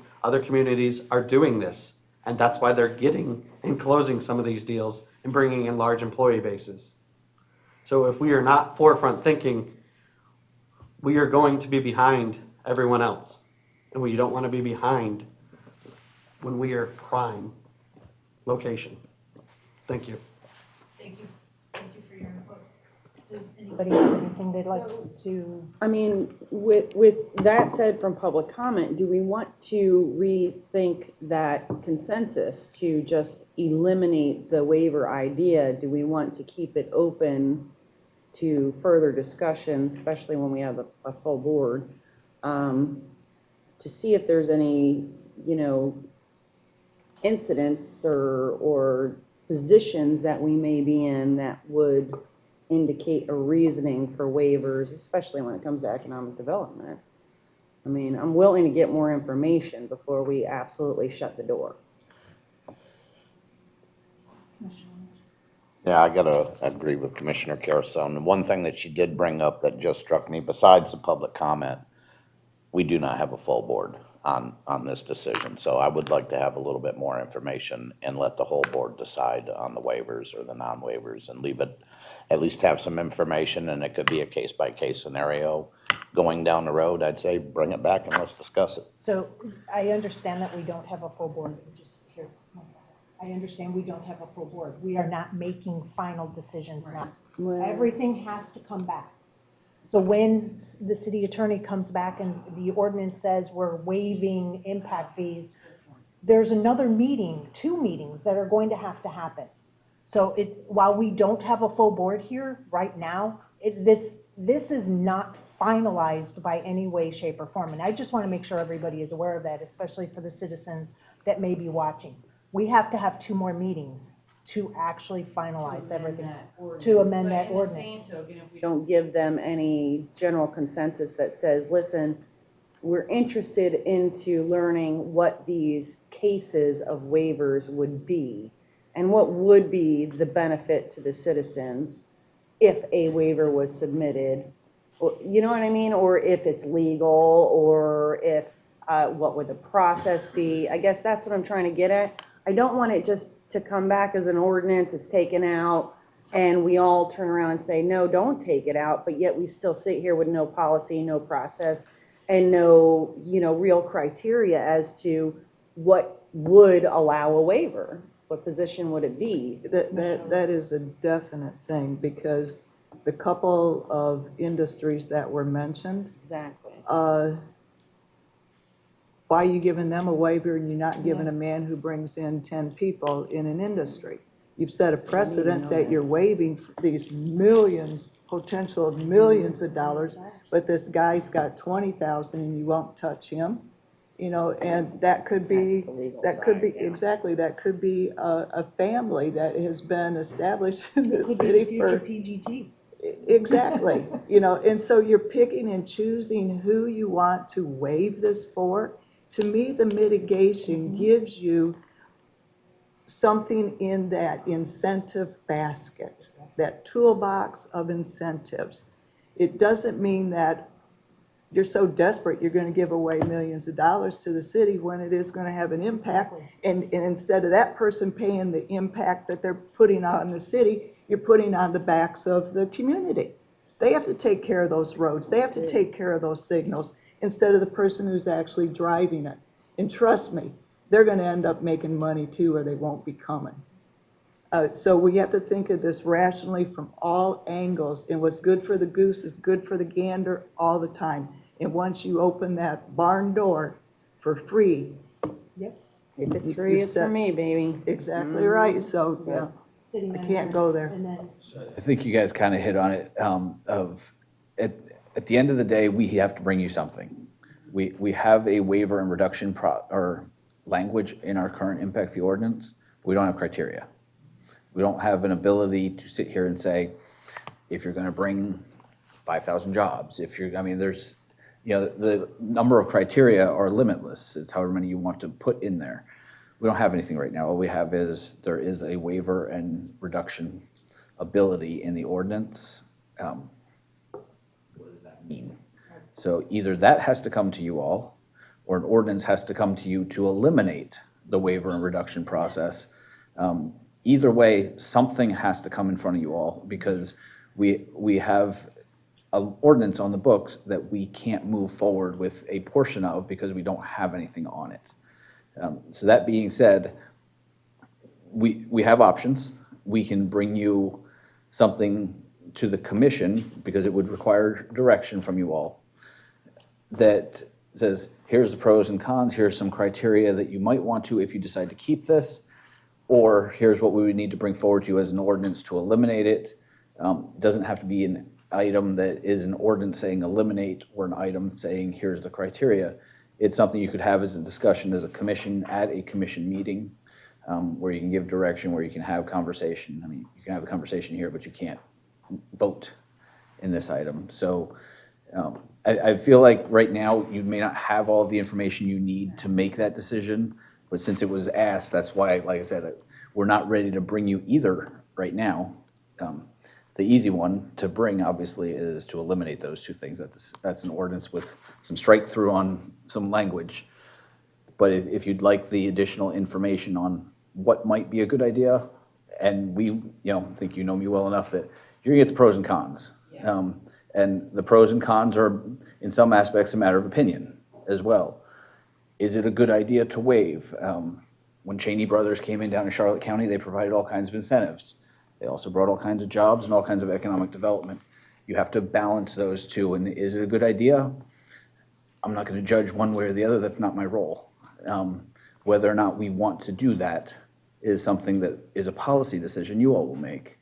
are doing this. And that's why they're getting and closing some of these deals and bringing in large employee bases. So if we are not forefront thinking, we are going to be behind everyone else. And we don't want to be behind when we are prime location. Thank you. Thank you. Thank you for your input. Does anybody have anything they'd like to? I mean, with that said from public comment, do we want to rethink that consensus to just eliminate the waiver idea? Do we want to keep it open to further discussion, especially when we have a full board, to see if there's any, incidents or positions that we may be in that would indicate a reasoning for waivers, especially when it comes to economic development? I mean, I'm willing to get more information before we absolutely shut the door. Yeah, I gotta agree with Commissioner Carusone. One thing that she did bring up that just struck me, besides the public comment, we do not have a full board on this decision. So I would like to have a little bit more information and let the whole board decide on the waivers or the non-waivers and leave it, at least have some information, and it could be a case-by-case scenario. Going down the road, I'd say bring it back and let's discuss it. So I understand that we don't have a full board. Just here, one second. I understand we don't have a full board. We are not making final decisions now. Everything has to come back. So when the city attorney comes back and the ordinance says we're waiving impact fees, there's another meeting, 2 meetings that are going to happen. So while we don't have a full board here right now, this is not finalized by any way, shape, or form. And I just want to make sure everybody is aware of that, especially for the citizens that may be watching. We have to have 2 more meetings to actually finalize everything, to amend that ordinance. If we don't give them any general consensus that says, listen, we're interested into learning what these cases of waivers would be and what would be the benefit to the citizens if a waiver was submitted, or, you know what I mean? Or if it's legal, or if, what would the process be? I guess that's what I'm trying to get at. I don't want it just to come back as an ordinance, it's taken out, and we all turn around and say, no, don't take it out, but yet we still sit here with no policy, no process, and no, real criteria as to what would allow a waiver. What position would it be? That is a definite thing, because the couple of industries that were mentioned, Exactly. why are you giving them a waiver and you're not giving a man who brings in 10 people in an industry? You've set a precedent that you're waiving these millions, potential of millions of dollars, but this guy's got 20,000 and you won't touch him, and that could be, That's the legal side, yeah. exactly, that could be a family that has been established in this Could be the city for. future PGT. Exactly, and so you're picking and choosing who you want to waive this for. To me, the mitigation gives you something in that incentive basket, that toolbox of incentives. It doesn't mean that you're so desperate you're going to give away millions of dollars to the city when it is going to have an impact. And instead of that person paying the impact that they're putting on the city, you're putting on the backs of the community. They have to take care of those roads. They have to take care of those signals instead of the person who's actually driving it. And trust me, they're going to end up making money too, or they won't be coming. So we have to think of this rationally from all angles. And what's good for the goose is good for the gander all the time. And once you open that barn door for free, If it's free, it's for me, baby. exactly right. So, yeah. city I manager. can't go there. And then, I think you guys kind of hit on it, at the end of the day, we have to bring you something. We have a waiver and reduction or language in our current impact fee ordinance. We don't have criteria. We don't have an ability to sit here and say, if you're going to bring 5,000 jobs, there's, the number of criteria are limitless. It's however many you want to put in there. We don't have anything right now. All we have is, there is a waiver and reduction ability in the ordinance. What does that mean? So either that has to come to you all, or an ordinance has to come to you to eliminate the waiver and reduction process. Either way, something has to come in front of you all, because we have an ordinance on the books that we can't move forward with a portion of because we don't have anything on it. So that being said, we have options. We can bring you something to the commission, because it would require direction from you all, that says, here's the pros and cons, here's some criteria that you might want to if you decide to keep this, or here's what we would need to bring forward to you as an ordinance to eliminate it. Doesn't have to be an item that is an ordinance saying eliminate, or an item saying here's the criteria. It's something you could have as a discussion as a commission at a commission meeting, where you can give direction, where you can have conversation. I mean, you can have a conversation here, but you can't vote in this item. So I feel like right now you may not have all the information you need to make that decision, but since it was asked, that's why, like I said, we're not ready to bring you either right now. The easy one to bring, obviously, is to eliminate those two things. That's an ordinance with some strike through on some language. But if you'd like the additional information on what might be a good idea, and we, think you know me well enough that you're gonna get the pros and cons. And the pros and cons are, in some aspects, a matter of opinion as well. Is it a good idea to waive? When Cheney Brothers came in down in Charlotte County, they provided all kinds of incentives. They also brought all kinds of jobs and all kinds of economic development. You have to balance those two. And is it a good idea? I'm not going to judge one way or the other. That's not my role. Whether or not we want to do that is something that is a policy decision you all will make.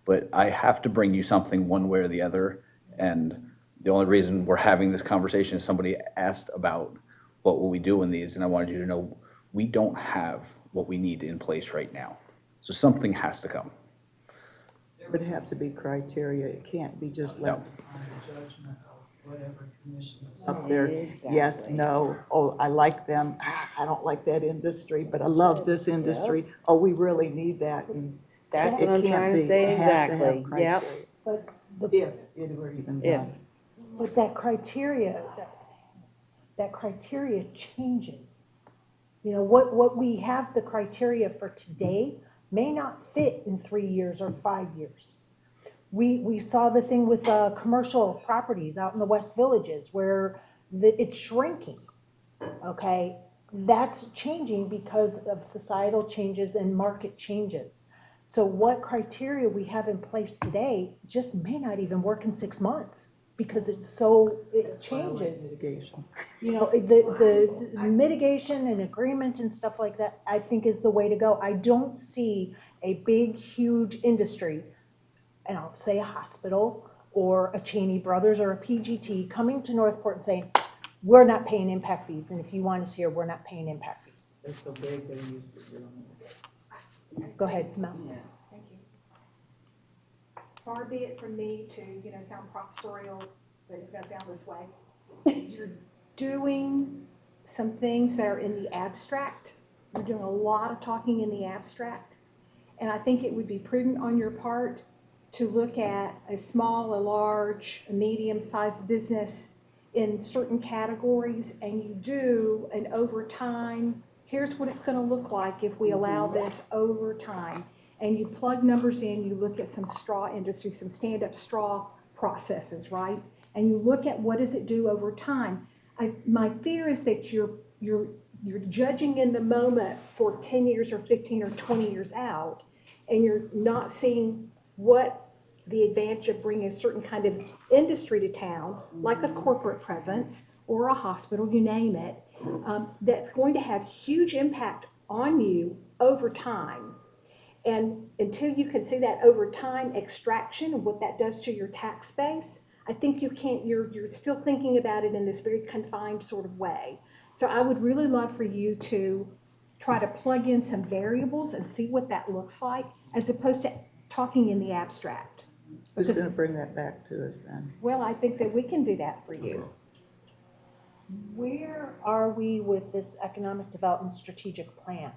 But I have to bring you something one way or the other. And the only reason we're having this conversation is somebody asked about what will we do in these. And I wanted you to know we don't have what we need in place right now. So something has to come. There would have to be criteria. It can't be just like up there, yes, no, oh, I like them, I don't like that industry, but I love this industry. Oh, we really need that. And That's it what I'm can't trying to be. say It has to have exactly. Yep. criteria. but the, If it were even If. done. but that criteria changes. What we have the criteria for today may not fit in 3 years or 5 years. We saw the thing with commercial properties out in the West Villages where it's shrinking, okay? That's changing because of societal changes and market changes. So what criteria we have in place today just may not even work in 6 months because it changes. Mitigation. The mitigation and agreement and stuff like that, I think is the way to go. I don't see a big, huge industry, and I'll say a hospital or a Cheney Brothers or a PGT coming to Northport and saying, we're not paying impact fees, and if you want us here, we're not paying impact fees. They're so big, they're used to doing it. Go ahead, Mel. Thank you. Far be it from me to, sound professorial, but it's gonna sound this way. You're doing some things that are in the abstract. You're doing a lot of talking in the abstract. And I think it would be prudent on your part to look at a small, a large, a medium-sized business in certain categories, and you do an over time, here's what it's gonna look like if we allow this over time. And you plug numbers in, you look at some straw industry, some stand-up straw processes, right? And you look at what does it do over time. My fear is that you're judging in the moment for 10 years or 15 or 20 years out, and you're not seeing what the advantage of bringing a certain kind of industry to town, like a corporate presence or a hospital, you name it, that's going to have huge impact on you over time. And until you can see that over time extraction and what that does to your tax base, I think you can't, you're still thinking about it in this very confined sort of way. So I would really love for you to try to plug in some variables and see what that looks like, as opposed to talking in the abstract. Who's Because, going to bring that back to us then? well, I think that we can do that for you. Where are we with this economic development strategic plan?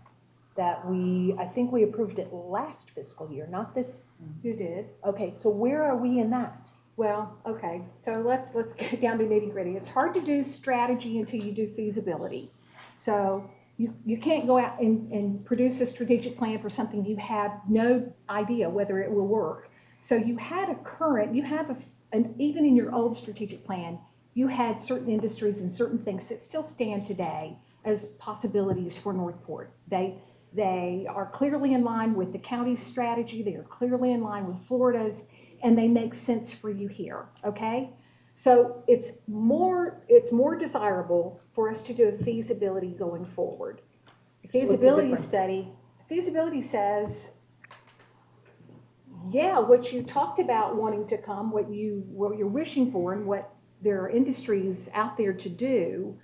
That I think we approved it last fiscal year, not this. You did. Okay, so where are we in that? Well, okay, so let's get down to nitty gritty. It's hard to do strategy until you do feasibility. So you can't go out and produce a strategic plan for something you have no idea whether it will work. So you had even in your old strategic plan, you had certain industries and certain things that still stand today as possibilities for Northport. They are clearly in line with the county's strategy, they are clearly in line with Florida's, and they make sense for you here, okay? So it's more desirable for us to do a feasibility going forward. A feasibility difference? feasibility says, yeah, what you talked about wanting to come, what you're wishing for, and what there are industries out there to do,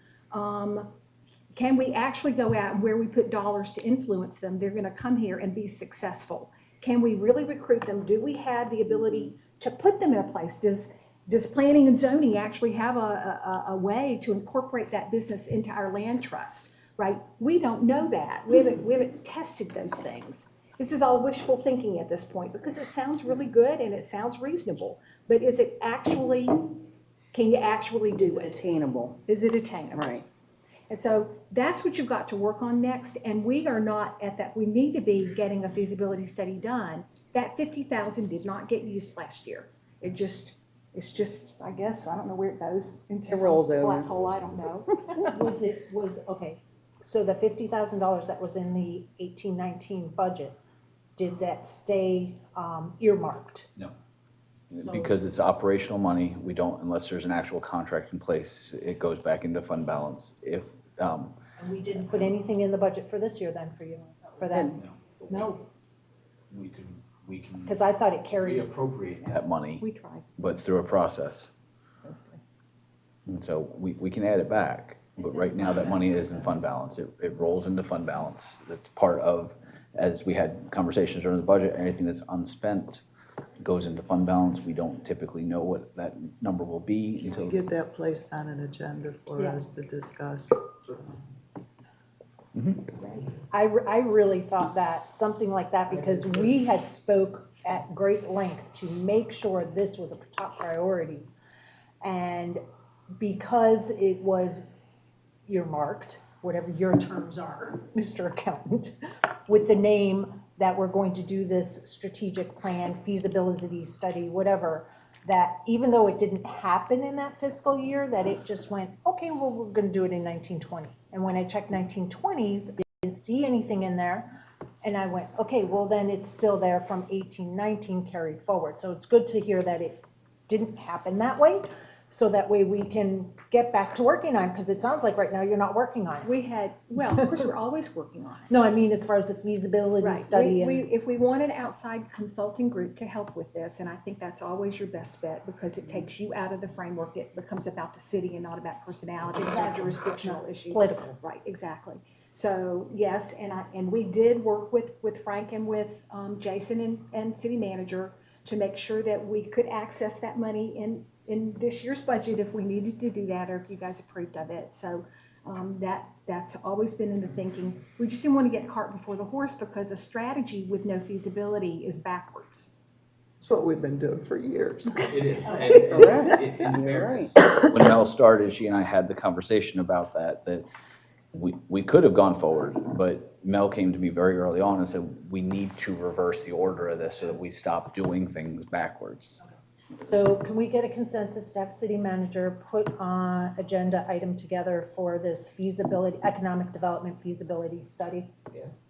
can we actually go out where we put dollars to influence them? They're gonna come here and be successful. Can we really recruit them? Do we have the ability to put them in a place? Does planning and zoning actually have a way to incorporate that business into our land trust, right? We don't know that. We haven't tested those things. This is all wishful thinking at this point because it sounds really good and it sounds reasonable, but is it actually, can you actually do it? Attainable, Is it attainable? right. And so that's what you've got to work on next, and we are not at that. We need to be getting a feasibility study done. That 50,000 did not get used last year. It's just, I guess, I don't know where it goes. Into It rolls some over. black hole, I don't know. Okay, so the $50,000 that was in the 18-19 budget, did that stay earmarked? Because it's operational money, we don't, unless there's an actual contract in place, it goes back into fund balance. If, And we didn't put anything in the budget for this year then for that? No, we can because I thought it carried. reappropriate that money, We tried. but through a process. And so we can add it back, but right now that money is in fund balance. It rolls into fund balance. That's part of, as we had conversations during the budget, anything that's unspent goes into fund balance. We don't typically know what that number will be Can until. we get that placed on an agenda for Yeah. us to discuss? I really thought that, something like that, because we had spoke at great length to make sure this was a top priority. And because it was earmarked, whatever your terms are, Mr. Accountant, with the name that we're going to do this strategic plan, feasibility study, whatever, that even though it didn't happen in that fiscal year, that it just went, okay, well, we're gonna do it in 1920. And when I checked 1920s, I didn't see anything in there. And I went, okay, well, then it's still there from 1819 carried forward. So it's good to hear that it didn't happen that way, so that way we can get back to working on it, because it sounds like right now you're not working on it. We had, well, of course, we're always working on it. No, I mean, as far as the feasibility Right. study If we want an outside consulting group to help with this, and I think that's always your best bet because it takes you out of the framework. It becomes about the city and not about personalities or Exactly. jurisdictional issues. Political. Right, exactly. So, yes, and we did work with Frank and with Jason and city manager to make sure that we could access that money in this year's budget if we needed to do that, or if you guys approved of it. So that's always been in the thinking. We just didn't want to get cart before the horse because a strategy with no feasibility is backwards. That's what we've been doing for years. It is. Correct. In You're fairness, when Mel started, she and I had the conversation about that we could have gone forward, but Mel came to me very early on and said, we need to reverse the order of this so that we stop doing things backwards. So can we get a consensus to have city manager put on agenda item together for this feasibility, economic development feasibility study? Yes.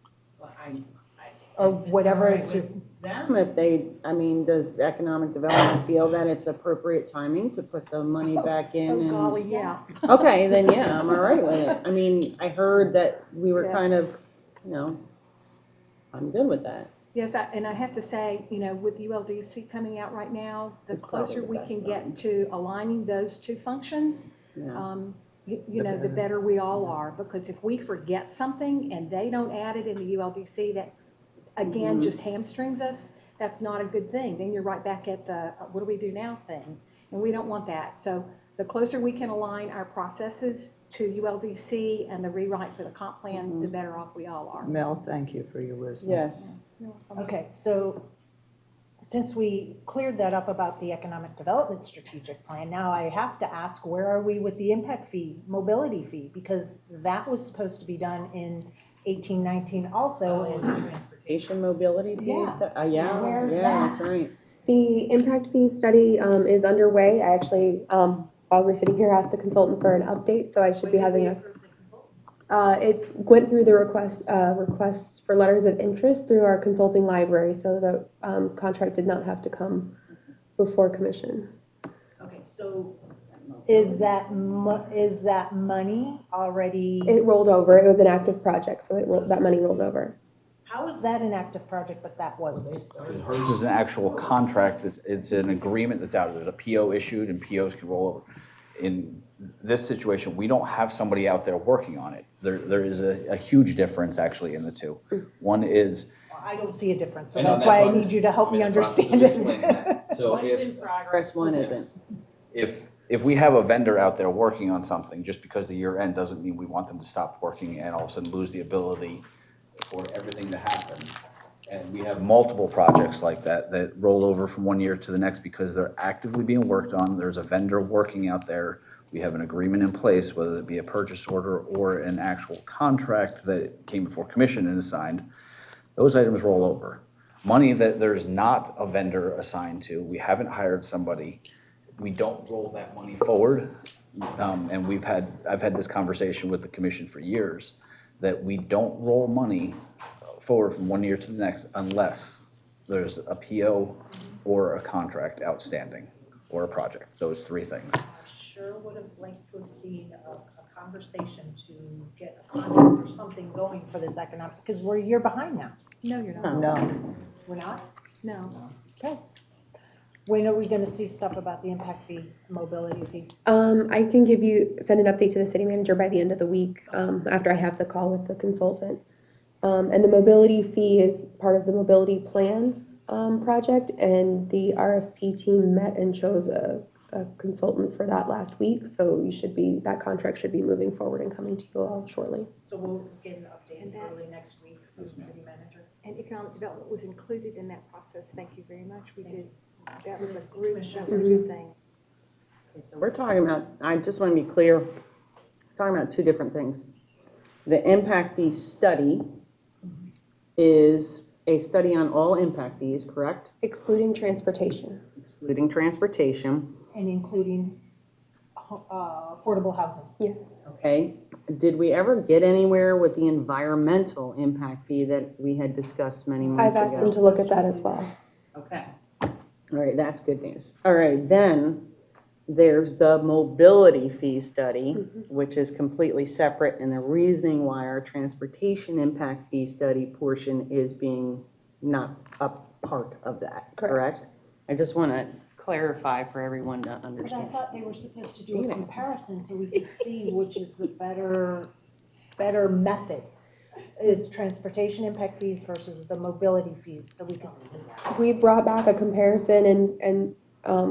Or whatever it's, Them, if they, I mean, does economic development feel that it's appropriate timing to put the money back in? Oh and- golly, yeah. Okay, then yeah, I'm all right with it. I mean, I heard that we were Yes. kind of, I'm good with that. Yes, and I have to say, with ULDC coming out right now, the It's probably closer the we best can one. get to aligning those two functions, Yeah. the better we all are. Because if we forget something and they don't add it in the ULDC, that's, again, just hamstrings us. That's not a good thing. Then you're right back at the, what do we do now thing? And we don't want that. So the closer we can align our processes to ULDC and the rewrite for the comp plan, the better off we all are. Mel, thank you for your wisdom. Yes. Okay, so since we cleared that up about the economic development strategic plan, now I have to ask, where are we with the impact fee, mobility fee? Because that was supposed to be done in 1819 also, and Transportation mobility fees, Yeah. yeah, Where's yeah, that? that's right. The impact fee study is underway. I actually, while we're sitting here, asked the consultant for an update, so I should be having a. It went through the requests for letters of interest through our consulting library, so the contract did not have to come before commission. okay, so is that money already? It rolled over. It was an active project, so that money rolled over. How is that an active project, but that wasn't? Hers is an actual contract, it's an agreement that's out, there's a PO issued and POs can roll over. In this situation, we don't have somebody out there working on it. There is a huge difference actually in the two. One is. I don't see a difference, so I know, that's why I that's need you to help me I'm in the process of understand explaining it. that. So One's in progress, one isn't. if we have a vendor out there working on something, just because the year end doesn't mean we want them to stop working and all of a sudden lose the ability for everything to happen. And we have multiple projects like that roll over from one year to the next because they're actively being worked on. There's a vendor working out there. We have an agreement in place, whether it be a purchase order or an actual contract that came before commission and is signed. Those items roll over. Money that there's not a vendor assigned to, we haven't hired somebody, we don't roll that money forward. And I've had this conversation with the commission for years, that we don't roll money forward from one year to the next unless there's a PO or a contract outstanding or a project, those three things. I sure would have liked to have seen a conversation to get a contract or something going for this economic, because we're a year behind now. No, you're not. No, We're not? No. Okay. When are we gonna see stuff about the impact fee, mobility fee? I can send an update to the city manager by the end of the week, after I have the call with the consultant. And the mobility fee is part of the mobility plan, project, and the RFP team met and chose a consultant for that last week, so that contract should be moving forward and coming to you all shortly. So we'll get an update And that- early next week from the city manager. And economic development was included in that process. Thank you very much. That was a group, that was a thing. So we're talking about, I just want to be clear, talking about two different things. The impact fee study is a study on all impact fees, correct? Excluding transportation. Excluding transportation, And including affordable housing. Yes. okay? Did we ever get anywhere with the environmental impact fee that we had discussed many months I've ago? asked them to look at that as well. Okay. All right, that's good news. All right, then there's the mobility fee study, which is completely separate, and the reasoning why our transportation impact fee study portion is being not a part of that, correct? I just want to clarify for everyone to But I understand. thought they were supposed to do a comparison so we could see which is the better method. Is transportation impact fees versus the mobility fees, so we could see that. We brought back a comparison and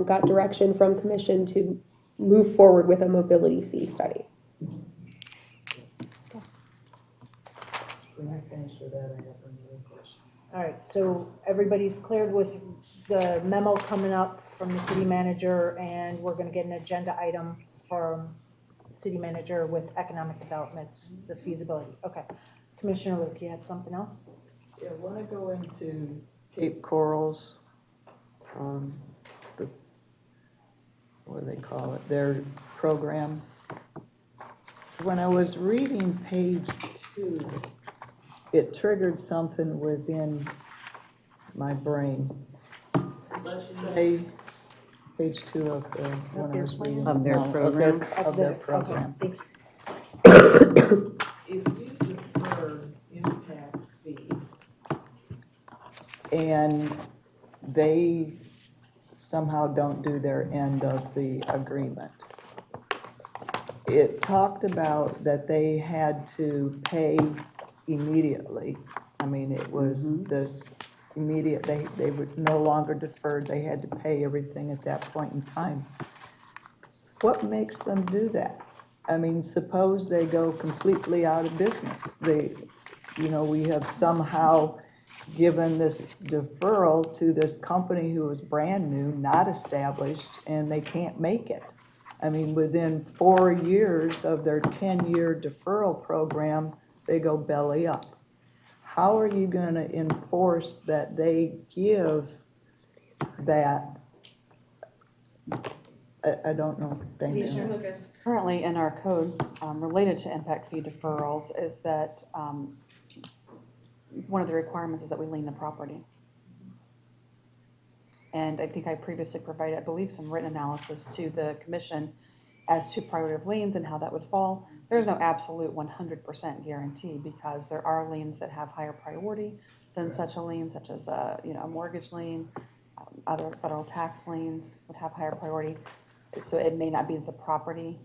got direction from commission to move forward with a mobility fee study. when I finish with that, I have another question. All right, so everybody's cleared with the memo coming up from the city manager, and we're gonna get an agenda item from the city manager with economic development, the feasibility. Okay. Commissioner Luke, you had something else? Yeah, I want to go into Cape Coral's, what do they call it, their program. When I was reading page 2, it triggered something within my brain. Let's say, page 2 of the one I was reading. Of their No, program? Of their program. Okay, thank you. If you defer impact fee, and they somehow don't do their end of the agreement. It talked about that they had to pay immediately. I mean, it was this immediate, they were no longer deferred, they had to pay everything at that point in time. What makes them do that? I mean, suppose they go completely out of business. We have somehow given this deferral to this company who is brand new, not established, and they can't make it. I mean, within 4 years of their 10-year deferral program, they go belly up. How are you going to enforce that they give that? I don't know. Thank you. Currently in our code, related to impact fee deferrals, is that one of the requirements is that we lien the property. And I think I previously provided, I believe, some written analysis to the commission as to priority of liens and how that would fall. There's no absolute 100% guarantee, because there are liens that have higher priority than such a lien, such as a mortgage lien. Other federal tax liens would have higher priority. So it may not be that the property,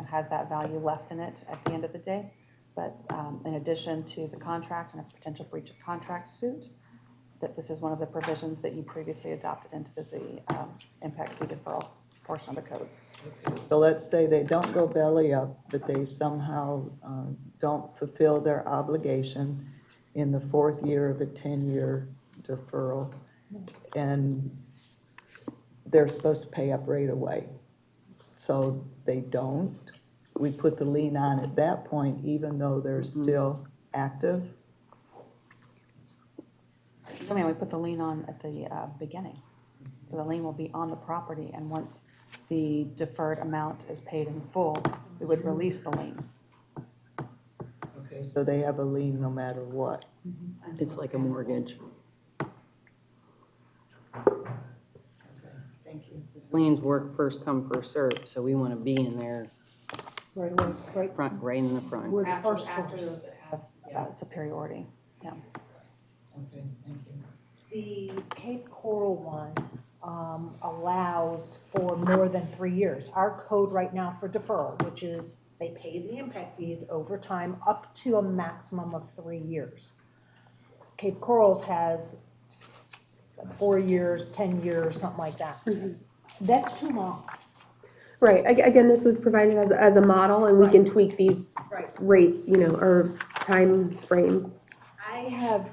has that value left in it at the end of the day. But in addition to the contract and a potential breach of contract suit, that this is one of the provisions that you previously adopted into the impact fee deferral portion of the code. So let's say they don't go belly up, but they somehow don't fulfill their obligation in the 4th year of a 10-year deferral, and they're supposed to pay up right away. So they don't. We put the lien on at that point, even though they're still active. I mean, we put the lien on at the beginning. So the lien will be on the property, and once the deferred amount is paid in full, we would release the lien. Okay, so they have a lien no matter what. It's like a mortgage. Thank you. Liens work first come, first served, so we want to be in there Right away, right. front, right in the front. We're the first After ones. those that have superiority. Yeah. Okay, thank you. The Cape Coral one allows for more than 3 years. Our code right now for deferral, which is they pay the impact fees over time up to a maximum of 3 years. Cape Corals has 4 years, 10 years, something like that. That's too long. Right, again, this was provided as a model, and we can tweak these Right. rates, or time frames. I have,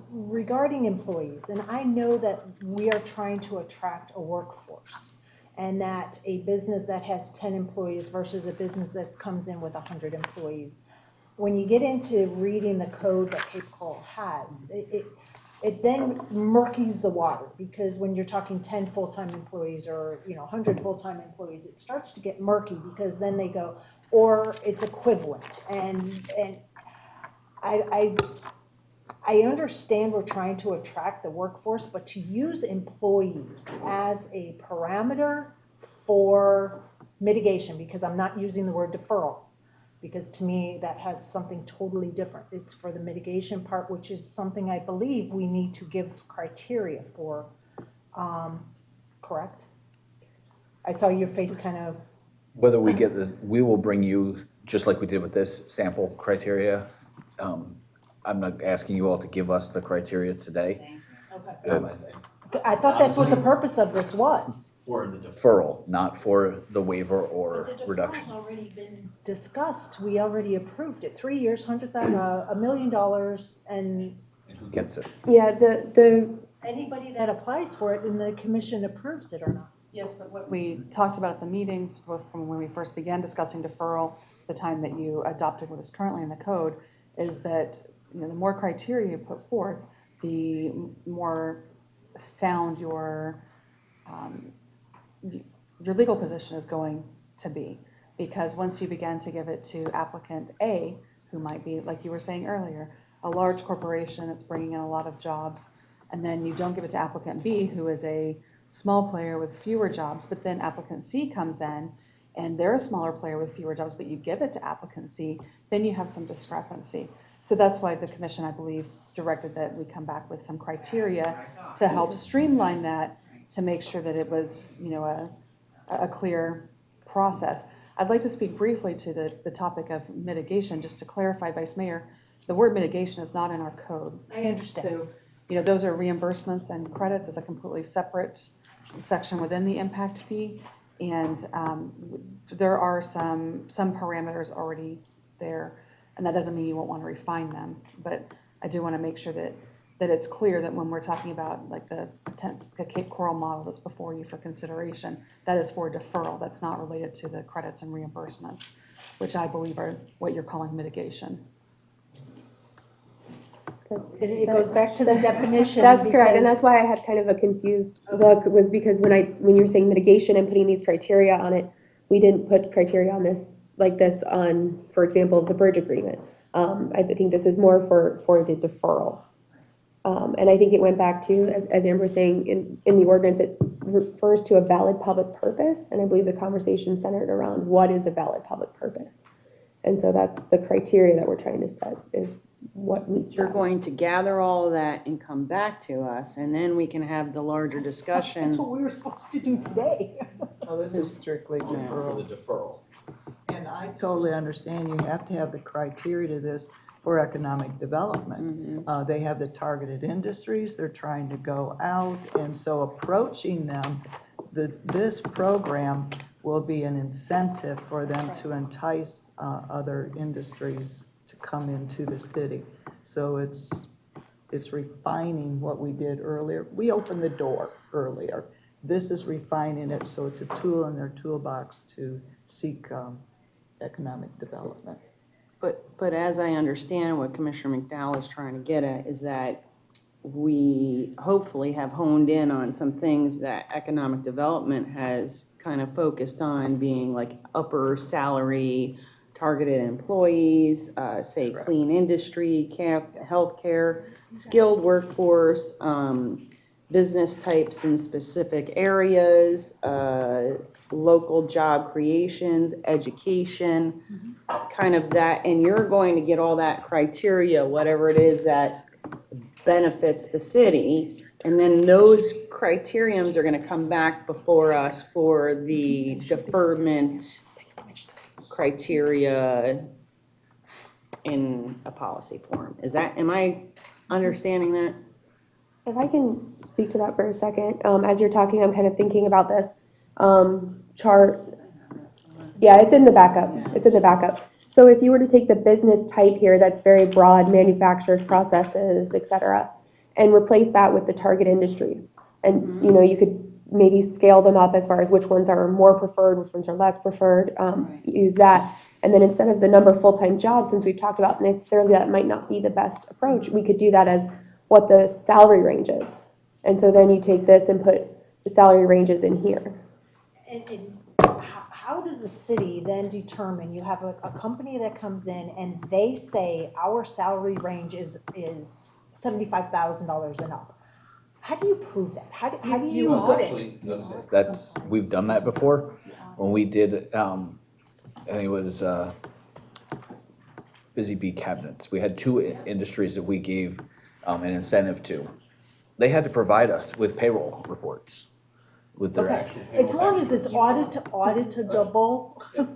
regarding employees, and I know that we are trying to attract a workforce, and that a business that has 10 employees versus a business that comes in with 100 employees, when you get into reading the code that Cape Coral has, it then murkies the water, because when you're talking 10 full-time employees or 100 full-time employees, it starts to get murky, because then they go, or it's equivalent. And I understand we're trying to attract the workforce, but to use employees as a parameter for mitigation, because I'm not using the word deferral, because to me, that has something totally different. It's for the mitigation part, which is something I believe we need to give criteria for, correct? I saw your face kind of, Whether we get we will bring you, just like we did with this, sample criteria. I'm not asking you all to give us the criteria today. I thought that's what the purpose of this was. For the deferral, not for the waiver But or the reduction. deferral's already been discussed. We already approved it. 3 years, $100,000, $1 million, and And who gets it? Yeah, the anybody that applies for it and the commission approves it or not. Yes, but what we talked about at the meetings from when we first began discussing deferral, the time that you adopted what is currently in the code, is that the more criteria you put forth, the more sound your legal position is going to be. Because once you begin to give it to applicant A, who might be, like you were saying earlier, a large corporation that's bringing in a lot of jobs, and then you don't give it to applicant B, who is a small player with fewer jobs, but then applicant C comes in, and they're a smaller player with fewer jobs, but you give it to applicant C, then you have some discrepancy. So that's why the commission, I believe, directed that we come back with some criteria to help streamline that, to make sure that it was, a clear process. I'd like to speak briefly to the topic of mitigation, just to clarify, Vice Mayor, the word mitigation is not in our code. I understand. So, those are reimbursements and credits as a completely separate section within the impact fee. And there are some parameters already there, and that doesn't mean you won't want to refine them. But I do want to make sure that it's clear that when we're talking about like the Cape Coral model that's before you for consideration, that is for deferral. That's not related to the credits and reimbursements, which I believe are what you're calling mitigation. It goes back to the definition. That's correct, and because- that's why I had kind of a confused look, was because when you're saying mitigation and putting these criteria on it, we didn't put criteria on this, like this on, for example, the bridge agreement. I think this is more for the deferral. And I think it went back to, as Amber was saying, in the ordinance, it refers to a valid public purpose, and I believe the conversation centered around what is a valid public purpose. And so that's the criteria that we're trying to set, is what meets You're that. going to gather all of that and come back to us, and then we can have the larger That's discussion. what we were supposed to do today. Well, this is strictly For the deferral. deferral. And I totally understand you have to have the criteria to this for economic development. They have the targeted industries, they're trying to go out, and so approaching them, this program will be an incentive for them to entice other industries to come into the city. So it's refining what we did earlier. We opened the door earlier. This is refining it, so it's a tool in their toolbox to seek economic development. But as I understand what Commissioner McDowell is trying to get at is that we hopefully have honed in on some things that economic development has kind of focused on, being like upper salary, targeted employees, say clean industry, healthcare, skilled workforce, business types in specific areas, local job creations, education, kind of that, and you're going to get all that criteria, whatever it is that benefits the city, and then those criteriums are gonna come back before us for the deferment criteria in a policy form. Am I understanding that? If I can speak to that for a second, as you're talking, I'm kind of thinking about this chart. Yeah, it's in the backup. So if you were to take the business type here, that's very broad, manufacturers, processes, et cetera, and replace that with the target industries. And, you could maybe scale them up as far as which ones are more preferred, which ones are less preferred, use that. And then instead of the number of full-time jobs, since we've talked about necessarily that might not be the best approach, we could do that as what the salary range is. And so then you take this and put the salary ranges in here. And how does the city then determine, you have a company that comes in and they say our salary range is $75,000 and up? How do you prove that? How do you audit? We've done that before. When we did, I think it was Busy Bee Cabinets. We had two industries that we gave an incentive to. They had to provide us with payroll reports with their Okay, actual as long as it's auditable.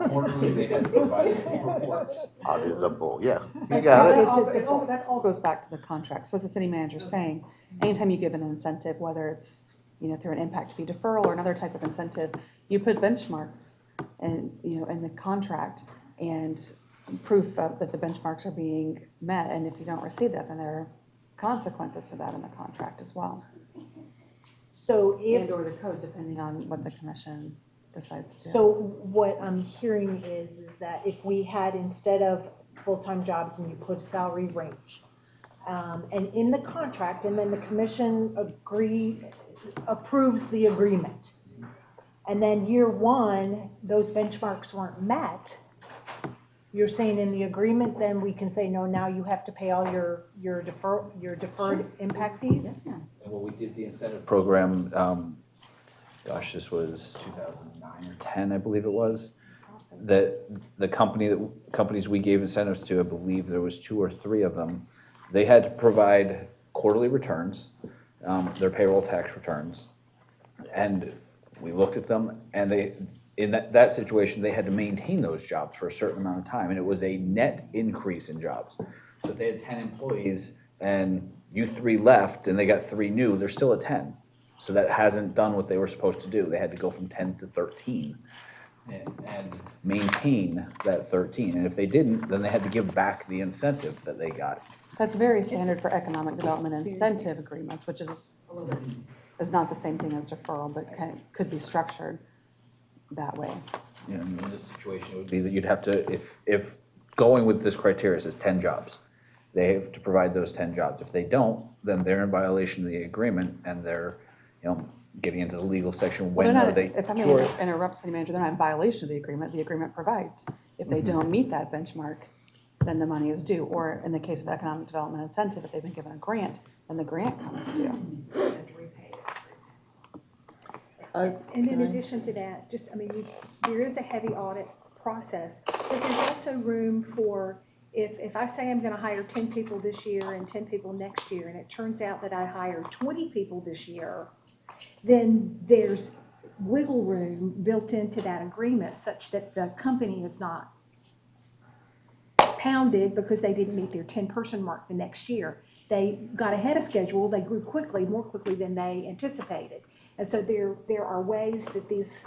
quarterly, they had to provide us with reports. Auditable, yeah, you That's got right. it. That all goes back to the contract. So as the city manager is saying, anytime you give an incentive, whether it's, through an impact fee deferral or another type of incentive, you put benchmarks in the contract and proof that the benchmarks are being met. And if you don't receive that, then there are consequences to that in the contract as well. So And or the code, depending on what the commission decides to do. So what I'm hearing is that if we had, instead of full-time jobs, and you put salary range, and in the contract, and then the commission approves the agreement, and then year one, those benchmarks weren't met, you're saying in the agreement, then we can say, no, now you have to pay all your deferred impact fees? And when we did the incentive program, this was 2009 or 10, I believe it was, that the companies we gave incentives to, I believe there was 2 or 3 of them they had to provide quarterly returns, their payroll tax returns. And we looked at them, and they, in that situation, they had to maintain those jobs for a certain amount of time, and it was a net increase in jobs. So if they had 10 employees and you 3 left and they got 3 new, they're still at 10. So that hasn't done what they were supposed to do. They had to go from 10 to 13 and maintain that 13. And if they didn't, then they had to give back the incentive that they got. That's very standard for economic development incentive agreements, which is not the same thing as deferral, but could be structured that way. You know, in this situation, it would be that you'd have to, if going with this criteria says 10 jobs, they have to provide those 10 jobs. If they don't, then they're in violation of the agreement, and they're, you know, getting into the legal section, Well, when they're are not, they if I may cured? interrupt, city manager, they're not in violation of the agreement provides. If they don't meet that benchmark, then the money is due, or in the case of economic development incentive, if they've been given a grant, then the grant comes due. And in addition to that, just, I mean, there is a heavy audit process, but there's also room for, if I say I'm gonna hire 10 people this year and 10 people next year, and it turns out that I hire 20 people this year, then there's wiggle room built into that agreement such that the company is not pounded because they didn't meet their 10-person mark the next year. They got ahead of schedule, they grew quickly, more quickly than they anticipated. And so there are ways that these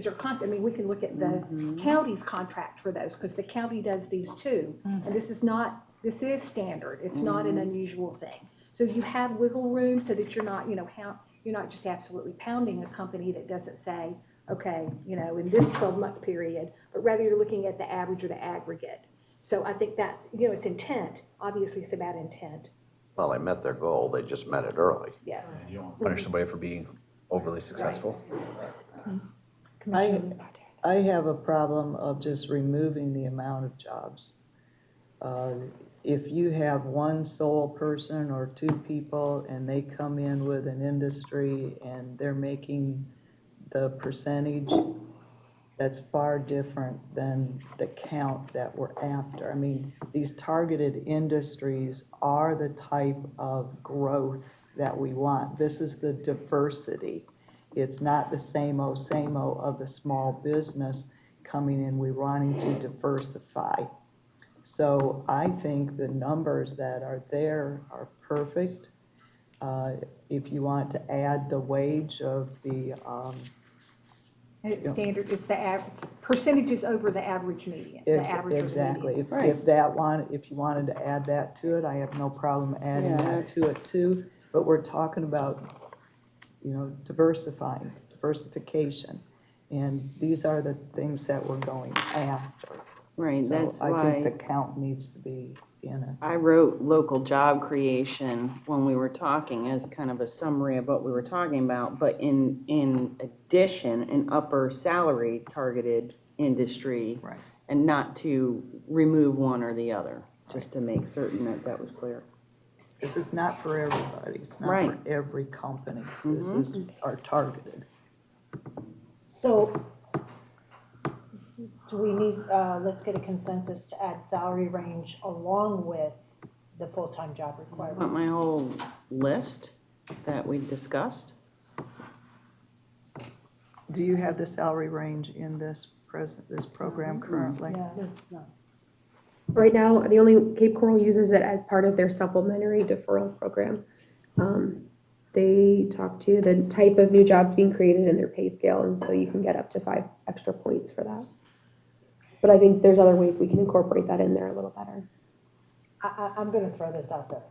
are, I mean, we can look at the county's contract for those, because the county does these too. And this is standard, it's not an unusual thing. So you have wiggle room so that you're not, you're not just absolutely pounding a company that doesn't say, okay, in this 12-month period, but rather you're looking at the average or the aggregate. So I think that's, it's intent, obviously it's about intent, Well, they met their goal, they just met it early. yes. You don't punish somebody for being overly successful. I have a problem of just removing the amount of jobs. If you have one sole person or 2 people and they come in with an industry and they're making the percentage, that's far different than the count that we're after. I mean, these targeted industries are the type of growth that we want. This is the diversity. It's not the same old of the small business coming in. We're wanting to diversify. So I think the numbers that are there are perfect. If you want to add the wage of the, And it's standard, it's the average, percentages over the average median, the average or the exactly. median. If you wanted to add that to it, I have no problem adding Yeah, that to it too. But we're talking about, diversification. And these are the things that we're going after. Right, So that's I think why the count needs to be in it. I wrote local job creation when we were talking as kind of a summary of what we were talking about. But in addition, an upper salary targeted industry. Right. And not to remove one or the other, just to make certain that that was clear. This is not for everybody. It's not Right. for every company. This is are targeted. So, do we need, let's get a consensus to add salary range along with the full-time job Want requirement. my whole list that we discussed? Do you have the salary range in this program currently? No. Right now, the only, Cape Coral uses it as part of their supplementary deferral program. They talk to the type of new jobs being created in their pay scale, and so you can get up to 5 extra points for that. But I think there's other ways we can incorporate that in there a little better. I'm gonna throw this out there.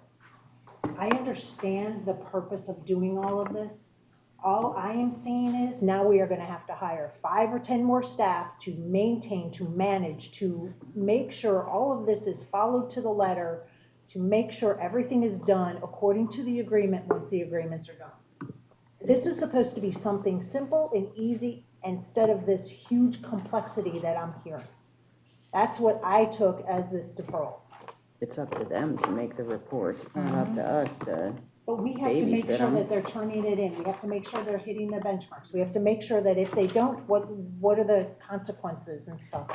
I understand the purpose of doing all of this. All I am seeing is now we are gonna have to hire 5 or 10 more staff to maintain, to manage, to make sure all of this is followed to the letter, to make sure everything is done according to the agreement once the agreements are done. This is supposed to be something simple and easy instead of this huge complexity that I'm hearing. That's what I took as this deferral. It's up to them to make the reports. It's not up to us to But we have to make babysit sure 'em. that they're turning it in. We have to make sure they're hitting the benchmarks. We have to make sure that if they don't, what are the consequences and stuff?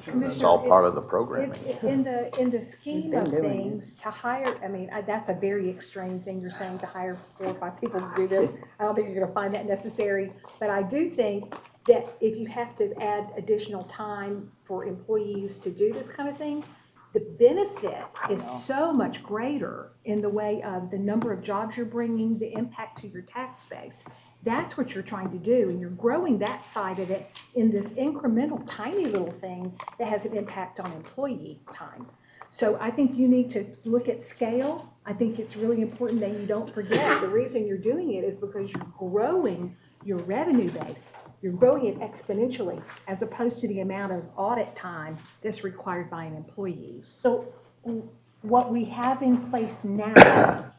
It's all part of the programming. In the scheme We've been of doing it. things, to hire, I mean, that's a very extreme thing you're saying, to hire 4 or 5 people to do this. I don't think you're gonna find that necessary, but I do think that if you have to add additional time for employees to do this kind of thing, the benefit is so much greater in the way of the number of jobs you're bringing, the impact to your tax base. That's what you're trying to do, and you're growing that side of it in this incremental, tiny little thing that has an impact on employee time. So I think you need to look at scale. I think it's really important that you don't forget, the reason you're doing it is because you're growing your revenue base. You're growing it exponentially, as opposed to the amount of audit time that's required by an employee. So what we have in place now,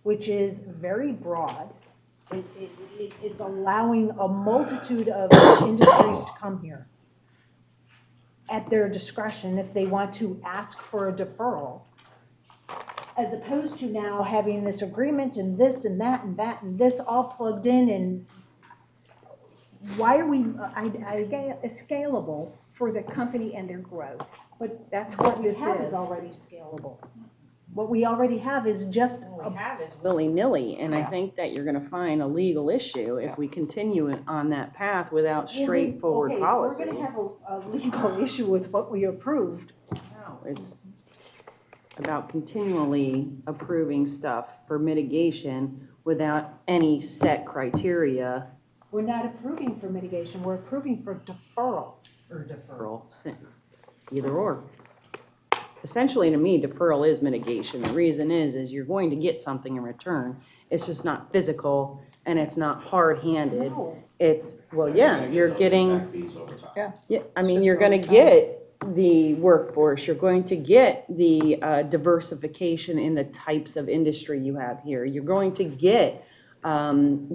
which is very broad, it's allowing a multitude of industries to come here at their discretion if they want to ask for a deferral, as opposed to now having this agreement and this and that and that and this all plugged in. And why are we, It's scalable for the company and their growth. but That's what what we this have is is. already scalable. What we already have is just Willy-nilly, and I think that you're gonna find a legal issue if we continue on that path without straightforward policy. Okay, if we're gonna have a legal issue with what we approved, No, it's about continually approving stuff for mitigation without any set criteria we're not approving for mitigation, we're approving for deferral. or deferral, either or. Essentially, to me, deferral is mitigation. The reason is you're going to get something in return. It's just not physical and it's not hard-handed. No. It's, well, yeah, you're getting, Fees over time. yeah, I mean, you're gonna get the workforce, you're going to get the diversification in the types of industry you have here. You're going to get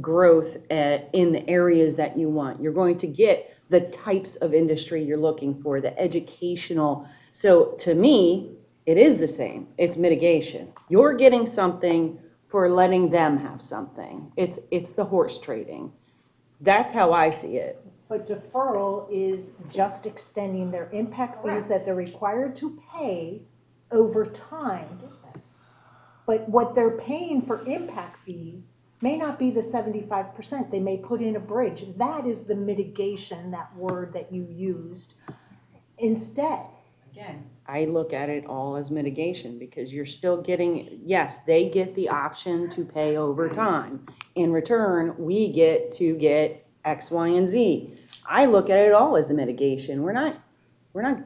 growth in the areas that you want. You're going to get the types of industry you're looking for, the educational. So to me, it is the same. It's mitigation. You're getting something for letting them have something. It's the horse trading. That's how I see it. But deferral is just extending their impact fees that they're required to pay over time. But what they're paying for impact fees may not be the 75%. They may put in a bridge. That is the mitigation, that word that you used. Instead, Again, I look at it all as mitigation because you're still getting, yes, they get the option to pay over time. In return, we get to get X, Y, and Z. I look at it all as a mitigation. We're not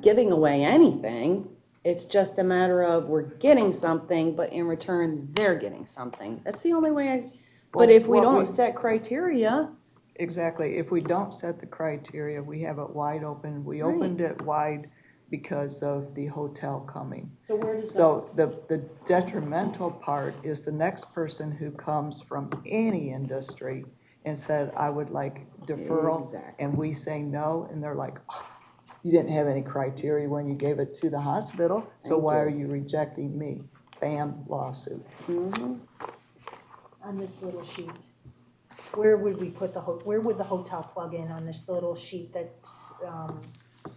giving away anything. It's just a matter of we're getting something, but in return, they're getting something. That's the only way but if we What don't set criteria, Exactly. If we don't set the criteria, we have it wide open. We Right. opened it wide because of the hotel coming. so where does that? So the detrimental part is the next person who comes from any industry and said, I would like deferral, Exactly. and we say no, and they're like, "Oh, you didn't have any criteria when you gave it to the hospital, so Thank why you. are you rejecting me? Bam, lawsuit. mhm. On this little sheet, where would we put where would the hotel plug in on this little sheet that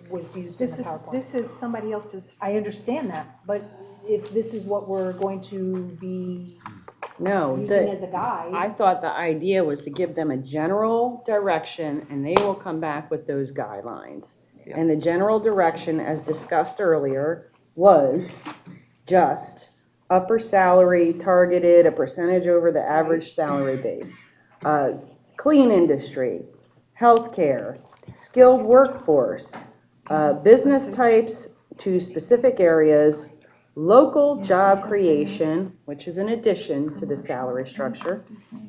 was used in the PowerPoint? This is somebody else's, I understand that, but if this is what we're going to be No, using as a guide. I thought the idea was to give them a general direction and they will come back with those guidelines. Yeah. And the general direction, as discussed earlier, was just upper salary targeted, a percentage over the average salary base. Clean industry, healthcare, skilled workforce, business types to specific areas, local job creation, which is an addition to the salary structure,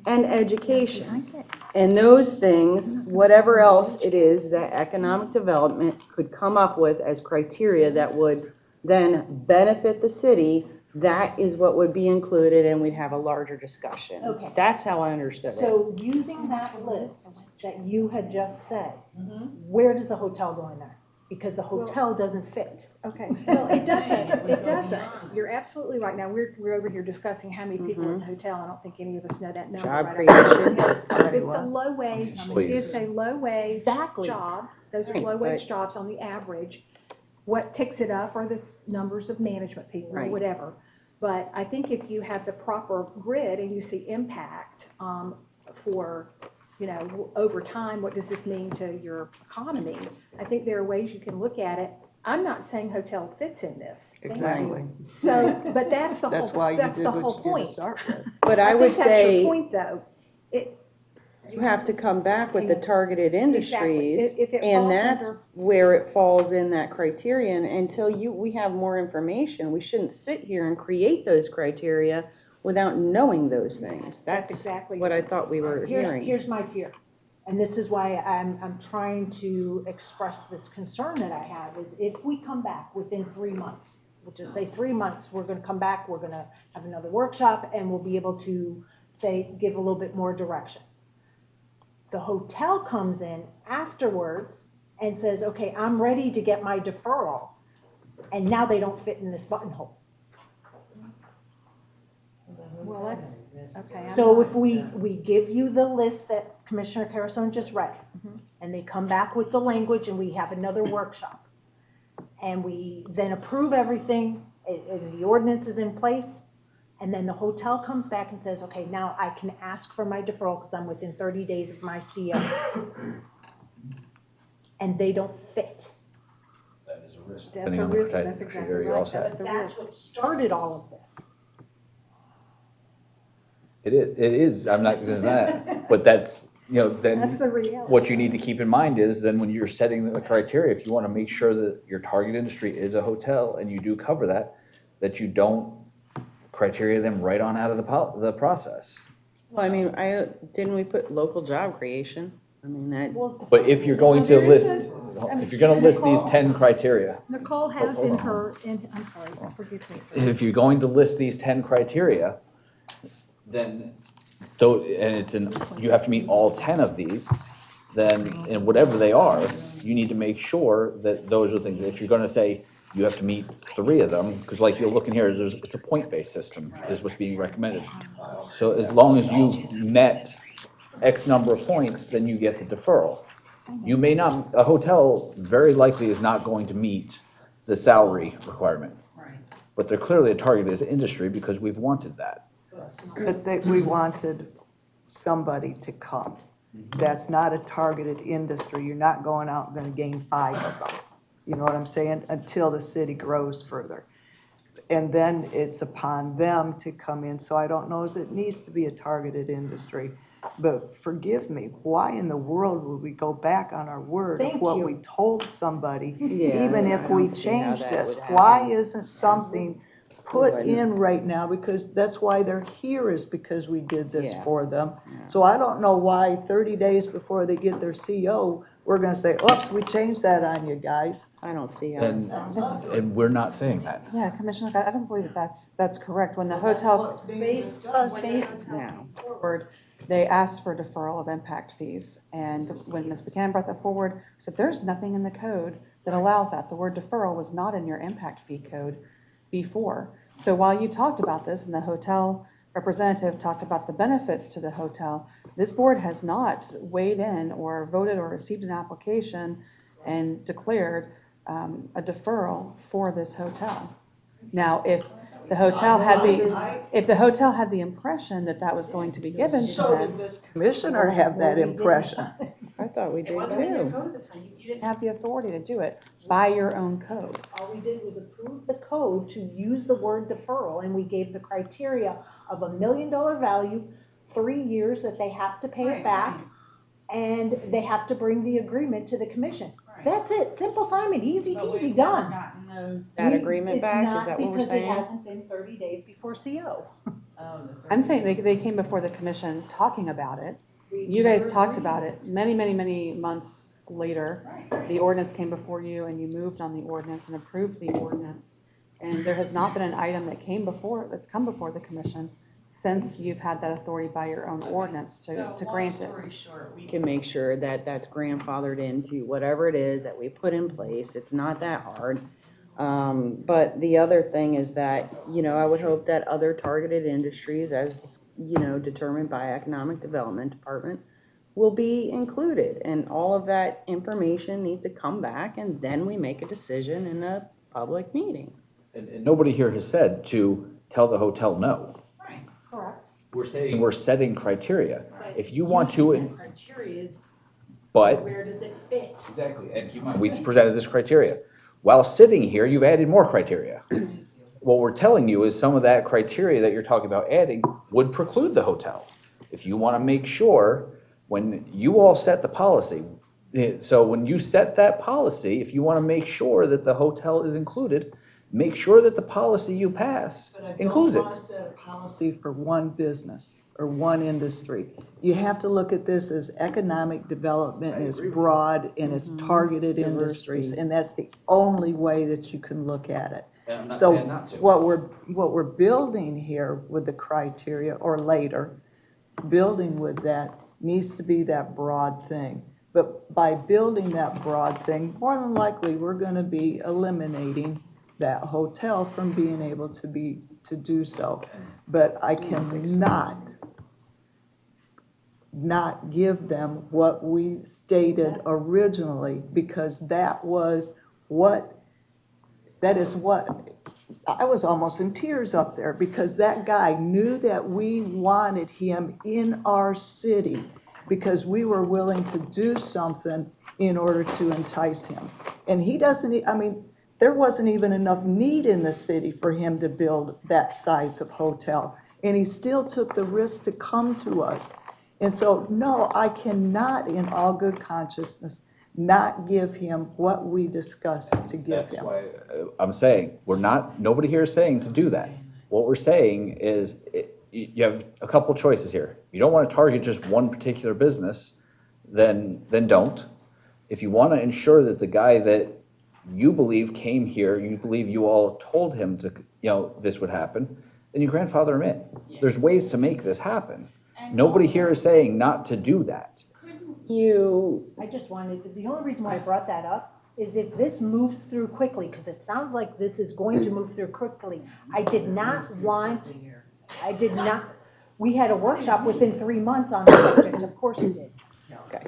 and education. And those things, whatever else it is that economic development could come up with as criteria that would then benefit the city, that is what would be included and we'd have a larger discussion. Okay. That's how I understood it. So using that list that you had just said, where does the hotel go in there? because the hotel doesn't fit. Okay, well, it doesn't. You're absolutely right. Now, we're over here discussing how many people in the hotel. I don't think any of us know that number. Job right off the top of our creation. heads. It's a low wage, Please. it's a low wage Exactly. job. Those are Right, low wage but- jobs on the average. What ticks it up are the numbers of management people or Right. whatever. But I think if you have the proper grid and you see impact for, over time, what does this mean to your economy? I think there are ways you can look at it. I'm not saying hotel fits in this. Exactly. So, but that's the That's whole, why you that's did the what whole you did to point. start with. But I would think that's your say point, though. you have to come back with the targeted industries. If it And falls that's under- where it falls in that criterion. Until we have more information, we shouldn't sit here and create those criteria without knowing those things. That's That's exactly what I thought we were hearing. Here's my fear, and this is why I'm trying to express this concern that I have, is if we come back within 3 months, we'll just say 3 months, we're gonna come back, we're gonna have another workshop, and we'll be able to give a little bit more direction. The hotel comes in afterwards and says, okay, I'm ready to get my deferral, and now they don't fit in this buttonhole. Well, that's, okay. I'm So not- if we give you the list that Commissioner Carrison just read, and they come back with the language and we have another workshop, and we then approve everything, and the ordinance is in place, and then the hotel comes back and says, okay, now I can ask for my deferral because I'm within 30 days of my CO. And they don't fit. That is a risk. That's Depending a on the risk, that's exactly criteria you're right. all set. That's But the that's risk. what started all of this. It is, I'm not gonna deny that, but that's, That's then the reality. what you need to keep in mind is then when you're setting the criteria, if you wanna make sure that your target industry is a hotel and you do cover that you don't criteria them right on out of the process. Well, I mean, didn't we put local job creation? I mean, that, But if you're going to So there is list, if you're gonna list these 10 criteria, Nicole has hold in on. her, I'm sorry, forgive me, sir. if you're going to list these 10 criteria, then, you have to meet all 10 of these, then, and whatever they are, you need to make sure that those are things, if you're gonna say you have to meet 3 of them, because like you're looking here, it's a point-based system is what's being recommended. So as long as you've met X number of points, then you get the deferral. You may not, a hotel very likely is not going to meet the salary requirement. But they're clearly a targeted industry because we've wanted that. But we wanted somebody to come. That's not a targeted industry. You're not going out and gonna gain 5 of them. You know what I'm saying? Until the city grows further. And then it's upon them to come in. So I don't know if it needs to be a targeted industry. But forgive me, why in the world would we go back on our word of Thank what you. we told somebody? Yeah, Even I if we don't see how change that this, would why happen. isn't something put Wouldn't. in right now? Because that's why they're here, is because we did this Yeah. for them. Yeah. So I don't know why 30 days before they get their CO, we're gonna say, oops, we changed that on you guys. I don't see how. And we're not saying that. Yeah, Commissioner, I don't believe that's correct. When the hotel Now, forward, they asked for deferral of impact fees. And when Ms. Buchanan brought that forward, I said, there's nothing in the code that allows that. The word deferral was not in your impact fee code before. So while you talked about this and the hotel representative talked about the benefits to the hotel, this board has not weighed in or voted or received an application and declared a deferral for this hotel. Now, if the hotel had the impression that that was going to be given to them, Commissioner have that impression. I thought we did too. you didn't have the authority to do it by your own code. All we did was approve the code to use the word deferral, and we gave the criteria of $1 million value, 3 years that they have to pay it back, and they have to bring the agreement to the commission. That's it, simple Simon, easy peasy, done. That agreement back, is that what we're It's not because it saying? hasn't been 30 days before CO. I'm saying they came before the commission talking about it. You guys talked about it many, many, many months later. The ordinance came before you and you moved on the ordinance and approved the ordinance. And there has not been an item that's come before the commission since you've had that authority by your own ordinance to grant it. So long story short, we can make sure that that's grandfathered into whatever it is that we put in place. It's not that hard. But the other thing is that, you know, I would hope that other targeted industries, as, you know, determined by Economic Development Department, will be included. And all of that information needs to come back, and then we make a decision in a public meeting. And nobody here has said to tell the hotel no. Correct. We're saying we're setting criteria. If you want to, Criteria is but. where does it fit? Exactly, and keep in mind, we presented this criteria. While sitting here, you've added more criteria. What we're telling you is some of that criteria that you're talking about adding would preclude the hotel. If you want to make sure, when you all set the policy, so when you set that policy, if you want to make sure that the hotel is included, make sure that the policy you pass includes it. But I don't want to set a policy for one business or one industry. You have to look at this as economic development is broad and it's targeted industries, and that's the only way that you can look at it. And I'm not So saying not to. what we're building here with the criteria, or later, building with that, needs to be that broad thing. But by building that broad thing, more than likely, we're gonna be eliminating that hotel from being able to do so. But I cannot not give them what we stated originally, because that is what, I was almost in tears up there, because that guy knew that we wanted him in our city, because we were willing to do something in order to entice him. And he doesn't, I mean, there wasn't even enough need in the city for him to build that size of hotel. And he still took the risk to come to us. And so, no, I cannot, in all good consciousness, not give him what we discussed to give That's him. why I'm saying, nobody here is saying to do that. What we're saying is, you have a couple choices here. If you don't want to target just one particular business, then don't. If you want to ensure that the guy that you believe came here, you believe you all told him to, this would happen, then you grandfather him in. There's ways to make this happen. Nobody here is saying not to do that. I just wanted, the only reason why I brought that up is if this moves through quickly, because it sounds like this is going to move through quickly. We had a workshop within 3 months on the subject, of course we did. Okay.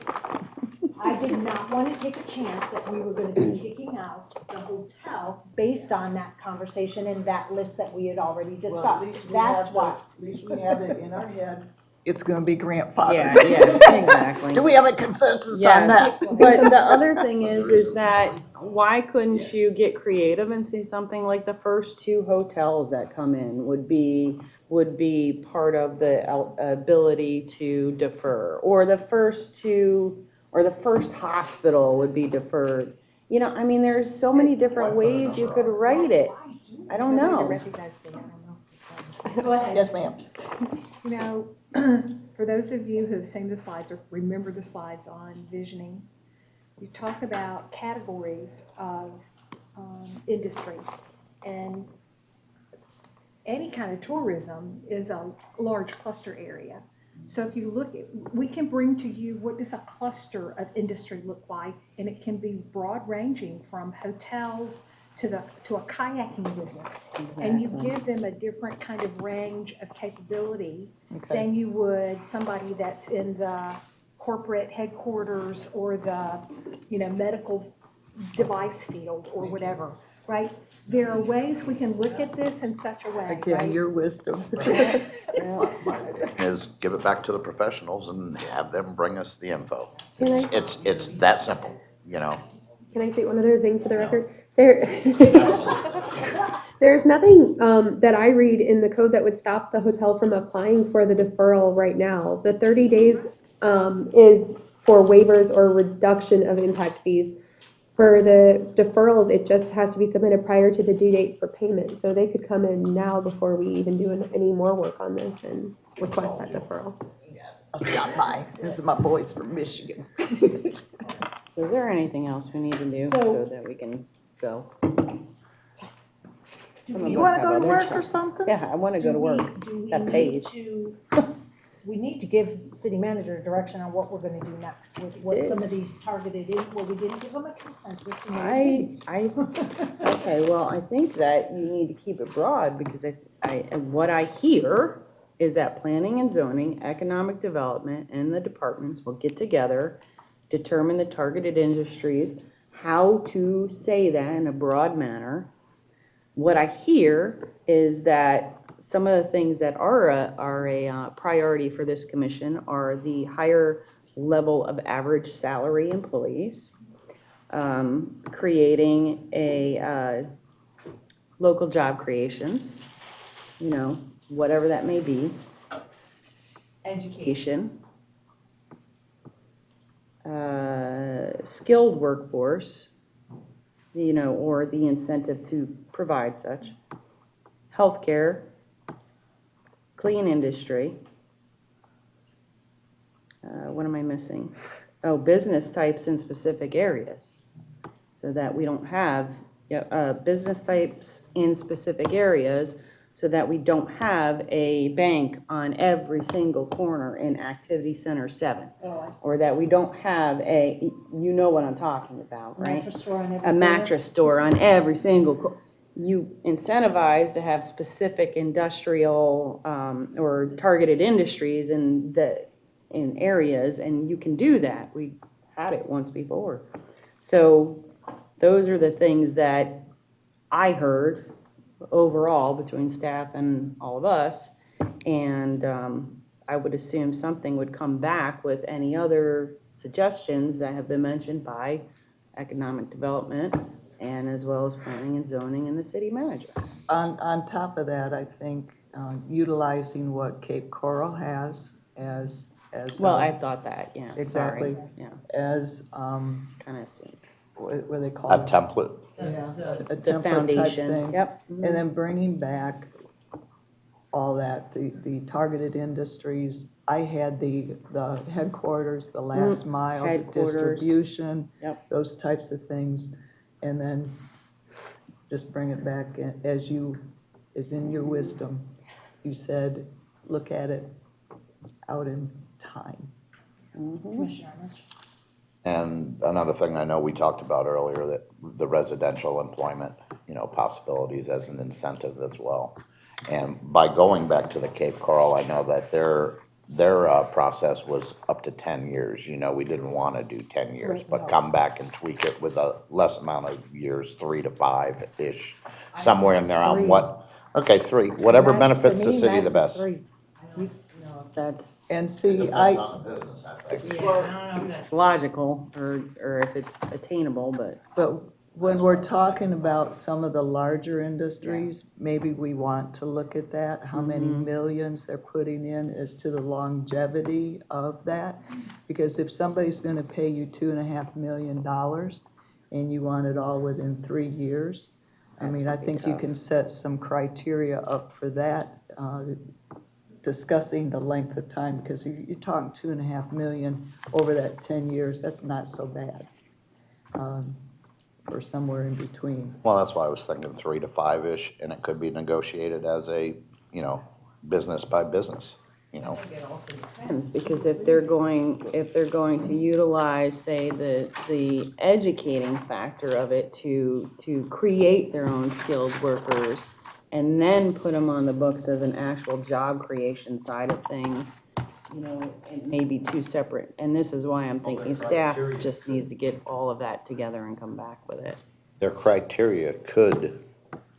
I did not want to take a chance that we were going to be kicking out the hotel based on that conversation and that list that we had already discussed. That's why. At least we have it in our head. It's gonna be grandfathered. Yeah, exactly. Do we have a consensus on that? Yes, but the other thing is that why couldn't you get creative and say something like the first 2 hotels that come in would be part of the ability to defer, or the first 2, or the first hospital would be deferred. You know, I mean, there's so many different ways you could write it. I don't know. Go ahead. Yes, ma'am. You know, for those of you who've seen the slides or remember the slides on visioning, you talk about categories of industry, and any kind of tourism is a large cluster area. So if you look at, we can bring to you what does a cluster of industry look like, and it can be broad ranging from hotels to a kayaking business. And you give them a different kind of range of capability than you would somebody that's in the corporate headquarters or the, medical device field or whatever, right? There are ways we can look at this in such a way, Again, right? your wisdom. Is give it back to the professionals and have them bring us the info. Can I- It's that simple, Can I say one other thing for the record? There's nothing that I read in the code that would stop the hotel from applying for the deferral right now. The 30 days is for waivers or reduction of impact fees. For the deferrals, it just has to be submitted prior to the due date for payment. So they could come in now before we even do any more work on this and request that deferral. I'll stop by. These are my boys from Michigan. So is there anything else we need to do So- so that we can go? Some of You us wanna have go to other work or jobs. something? Yeah, I want to go to work. That pays. We need to give city manager direction on what we're gonna do next with what some of these targeted, well, we didn't give them a consensus. and we Okay, well, I think that you need to keep it broad because what I hear is that planning and zoning, economic development, and the departments will get together, determine the targeted industries, how to say that in a broad manner. What I hear is that some of the things that are a priority for this commission are the higher level of average salary employees, creating a local job creations, whatever that may be, education, skilled workforce, or the incentive to provide such, healthcare, clean industry. What am I missing? Oh, business types in specific areas, so that we don't have business types in specific areas, so that we don't have a bank on every single corner in Activity Center 7. Or that we don't have what I'm talking about, right? Mattress store on every A corner. mattress store on every single you incentivize to have specific industrial or targeted industries in areas, and you can do that. We had it once before. So those are the things that I heard overall between staff and all of us, and I would assume something would come back with any other suggestions that have been mentioned by economic development and as well as planning and zoning and the city manager. On top of that, I think utilizing what Cape Coral has as. Well, I thought that, yeah, Exactly. sorry. Yeah, As, kind of see. what do they call A it? template. Yeah, a The template type foundation, thing. yep. And then bringing back all that, the targeted industries. I had the headquarters, the last mile, the Headquarters. distribution, Yep. those types of things. And then just bring it back as in your wisdom. You said, look at it out in time. Commissioner Armitage. And another thing I know we talked about earlier, that the residential employment, possibilities as an incentive as well. And by going back to the Cape Coral, I know that their process was up to 10 years. We didn't want to do 10 years, but come back and tweak it with a less amount of years, 3 to 5-ish, somewhere in there on what, okay, 3, whatever benefits the city the best. That's And see, Depends on the business, I think. it's logical or if it's attainable, but when we're talking about some of the larger industries, maybe we want to look at that, how many millions they're putting in as to the longevity of that. Because if somebody's gonna pay you $2.5 million and you want it all within 3 years, I think you can set some criteria up for that, discussing the length of time, because you're talking $2.5 million over that 10 years, that's not so bad. Or somewhere in between. Well, that's why I was thinking 3 to 5-ish, and it could be negotiated as a, business by business, depends, because if they're going to utilize, say, the educating factor of it to create their own skilled workers and then put them on the books as an actual job creation side of things, it may be two separate. And this is why I'm thinking staff just needs to get all of that together and come back with it. Their criteria could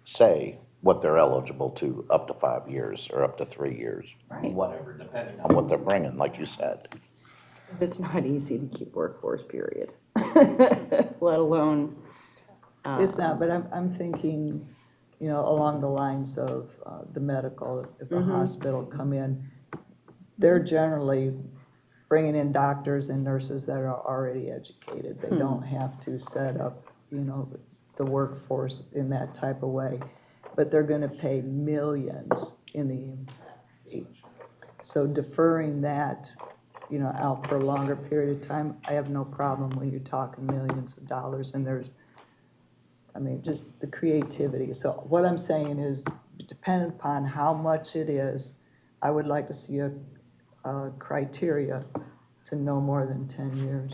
say what they're eligible to up to 5 years or up to 3 years. Right. Whatever, depending on what they're bringing, like you said. It's not easy to keep workforce, period. Let alone. It's not, but I'm thinking, along the lines of the medical, if a hospital come in, they're generally bringing in doctors and nurses that are already educated. They don't have to set up, the workforce in that type of way. But they're gonna pay millions in the age. So deferring that, out for a longer period of time, I have no problem when you're talking millions of dollars, and there's I mean, just the creativity. So what I'm saying is, depending upon how much it is, I would like to see a criteria to no more than 10 years.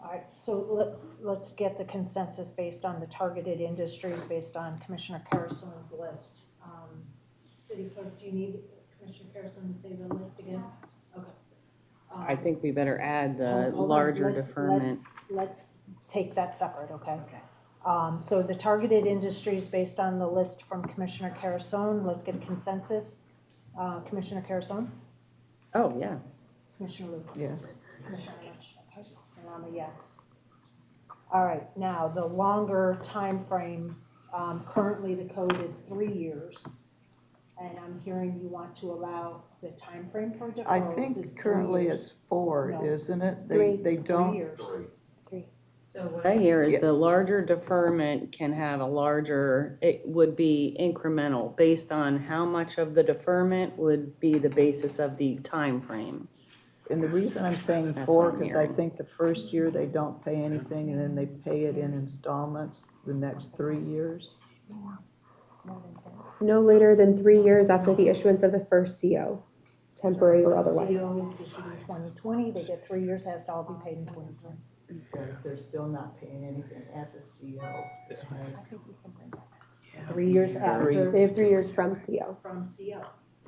All right, so let's get the consensus based on the targeted industries, based on Commissioner Carrison's list. City clerk, do you need Commissioner Carrison to say the list again? Okay. I think we better add the Hold on, larger let's- deferment. Let's take that separate, okay? So the targeted industries based on the list from Commissioner Carrison, let's get a consensus. Commissioner Carrison, Oh, yeah. Commissioner Luke, Yes. Commissioner Lynch, okay, and I'm a yes. All right, now, the longer timeframe, currently the code is 3 years. And I'm hearing you want to allow the timeframe for deferrals I is think 3 currently years. it's 4, No. isn't it? Three- They don't. 3 years. It's 3. So what I hear is Yeah. the larger deferment can have a larger, it would be incremental based on how much of the deferment would be the basis of the time frame. And the reason I'm saying That's 4, what I'm because I hearing. think the first year they don't pay anything, and then they pay it in installments the next 3 years. No later than 3 years after the issuance of the first CO, temporary or So otherwise. CO is issued in 2020, they get 3 years, has to all be paid in 2020. They're still not paying anything at the CO. I think we can bring that back. 3 years after, They have 3 years from CO. from CO.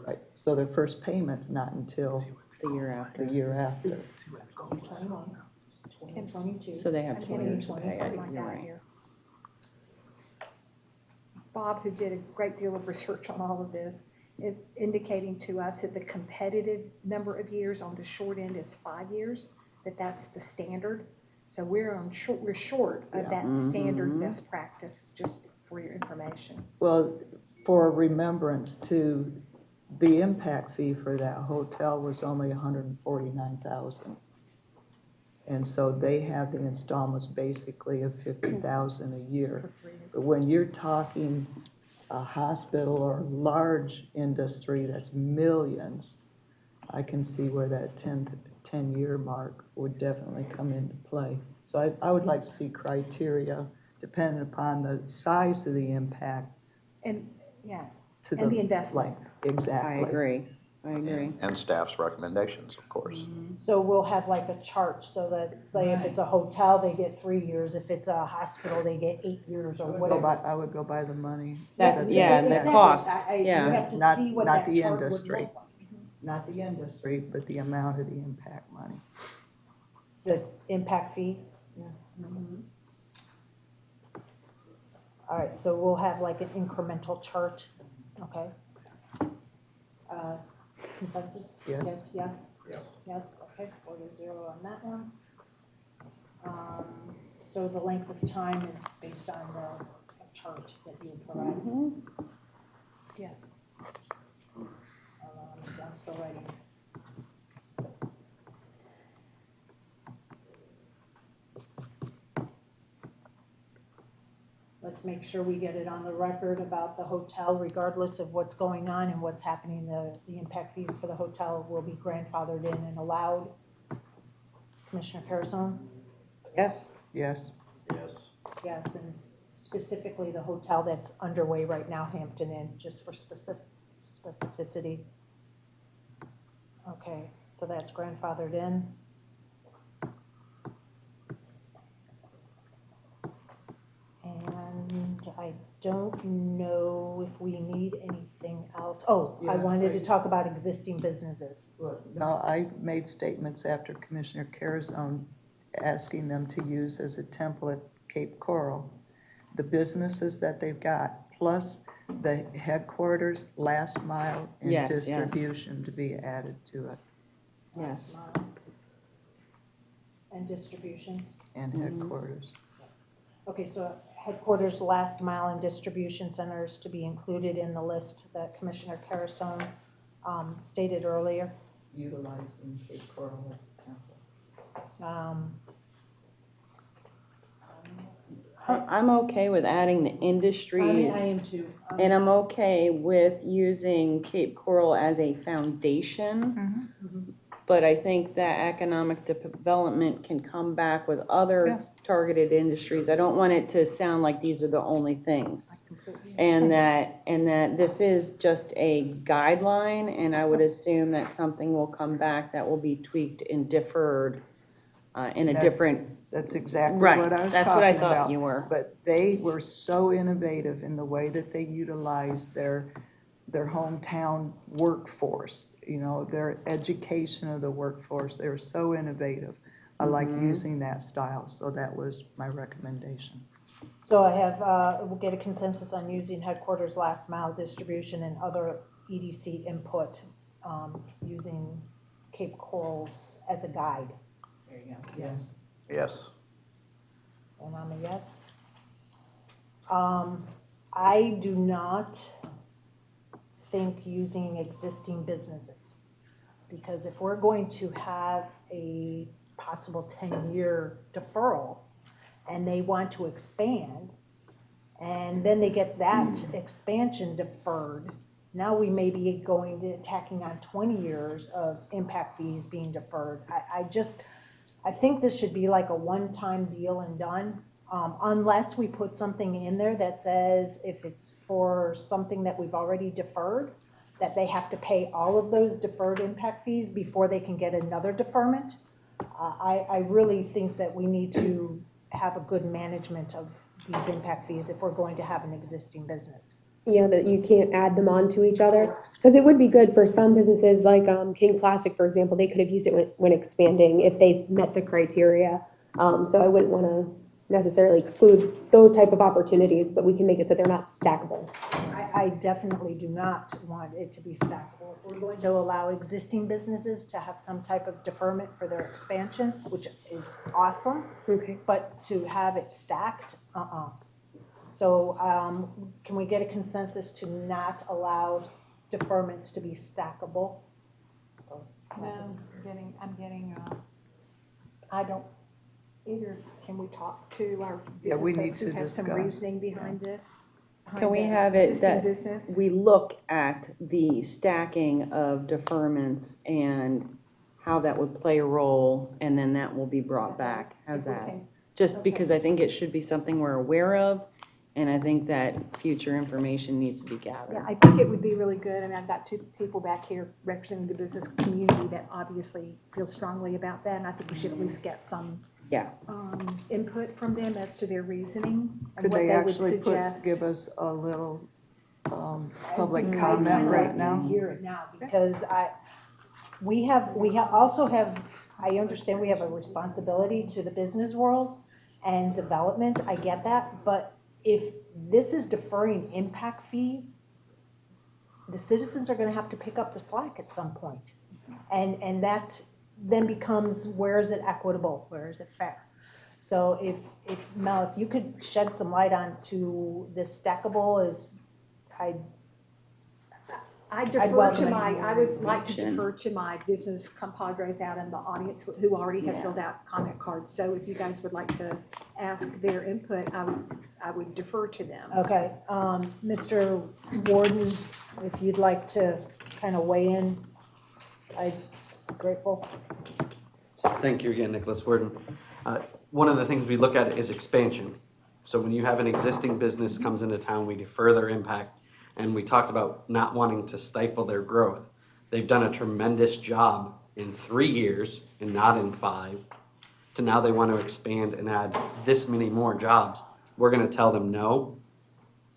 Right, so their first payment's not until The year after. the year after. 2021, 2022. So they have and 2 years to pay 2023. it, My you're guy right. here. Bob, who did a great deal of research on all of this, is indicating to us that the competitive number of years on the short end is 5 years, that's the standard. So we're short of that standard best practice, just for your information. Well, for remembrance too, the impact fee for that hotel was only $149,000. And so they have the installments basically of $50,000 a year. For 3 years. But when you're talking a hospital or large industry that's millions, I can see where that 10-year mark would definitely come into play. So I would like to see criteria depending upon the size of the impact And, yeah, to and the investment. length. Exactly. I agree. And staff's recommendations, of course. So we'll have like a chart, so that, say if it's a hotel, they get 3 years, if it's a hospital, they get 8 years or whatever. I would go by the money. That's, that yeah, they the have. cost, You yeah. have to Not- see what not that the chart would industry. look like. Not the industry, but the amount of the impact money. The impact fee. Yes. All right, so we'll have like an incremental chart, okay? Consensus? Yes. Yes, yes, Yes. yes, okay, 4-0 on that one. So the length of time is based on the chart that you provide. Yes. I'm still writing. Let's make sure we get it on the record about the hotel, regardless of what's going on and what's happening. The impact fees for the hotel will be grandfathered in and allowed. Commissioner Carrison? Yes. Yes. Yes. Yes, and specifically the hotel that's underway right now, Hampton Inn, just for specificity. Okay, so that's grandfathered in. And I don't know if we need anything else. Oh, I Yeah, wanted to right. talk about existing businesses. No, I made statements after Commissioner Carazone asking them to use as a template Cape Coral, the businesses that they've got, plus the headquarters, last mile, and Yes, yes. distribution to be added to it, Yes. And distribution. and headquarters. Okay, so headquarters, last mile, and distribution centers to be included in the list that Commissioner Carrison stated earlier. Utilizing Cape Coral as the template. I'm okay with adding the industries. I am too. And I'm okay with using Cape Coral as a foundation. but I think that economic development can come back with other Yes. targeted industries. I don't want it to sound like these are the only things. And that this is just a guideline, and I would assume that something will come back that will be tweaked and deferred in a That- different, That's exactly right, what I was that's what I talking about. thought you were. But they were so innovative in the way that they utilized their hometown workforce, their education of the workforce. They were so innovative. I like using that style, so that was my recommendation. So I have, we'll get a consensus on using headquarters last mile distribution and other EDC input, using Cape Corals as a guide. There you go. Yes. Yes. And I'm a yes. I do not think using existing businesses, because if we're going to have a possible 10-year deferral and they want to expand, and then they get that expansion deferred, now we may be going to tacking on 20 years of impact fees being deferred. I think this should be like a one-time deal and done, unless we put something in there that says if it's for something that we've already deferred, that they have to pay all of those deferred impact fees before they can get another deferment. I really think that we need to have a good management of these impact fees if we're going to have an existing business. Yeah, that you can't add them on to each other. Because it would be good for some businesses, like King Plastic, for example, they could have used it when expanding if they've met the criteria. So I wouldn't want to necessarily exclude those type of opportunities, but we can make it so they're not stackable. I definitely do not want it to be stackable. If we're going to allow existing businesses to have some type of deferment for their expansion, which is awesome, Okay. but to have it stacked, So can we get a consensus to not allow deferments to be stackable? No, I'm getting, I don't, either, can we talk to our Yeah, we business folks need who to have some discuss. reasoning behind this? Can we behind the have it existing that business? we look at the stacking of deferments and how that would play a role, and then that will be brought back? How's If we that? can- Just Okay. because I think it should be something we're aware of, and I think that future information needs to be gathered. Yeah, I think it would be really good, and I've got two people back here representing the business community that obviously feel strongly about that, and I think we should at least get some Yeah. input from them as to their reasoning and Could what they they would actually suggest. give us a little public I'd comment like right to now? hear it now, because also have, I understand we have a responsibility to the business world and development, I get that, but if this is deferring impact fees, the citizens are gonna have to pick up the slack at some point. And that then becomes, where is it equitable, where is it fair? So Mel, if you could shed some light on to this stackable is, I defer welcome to it. my, I would like to Action. defer to my business compadres out in the audience who already have filled out comment cards. So if you guys would like to ask their input, I would defer to them. okay, Mr. Warden, if you'd like to kind of weigh in, I'd be grateful. Thank you again, Nicholas Worden. One of the things we look at is expansion. So when you have an existing business comes into town, we defer their impact. And we talked about not wanting to stifle their growth. They've done a tremendous job in 3 years and not in 5, to now they want to expand and add this many more jobs. We're going to tell them no.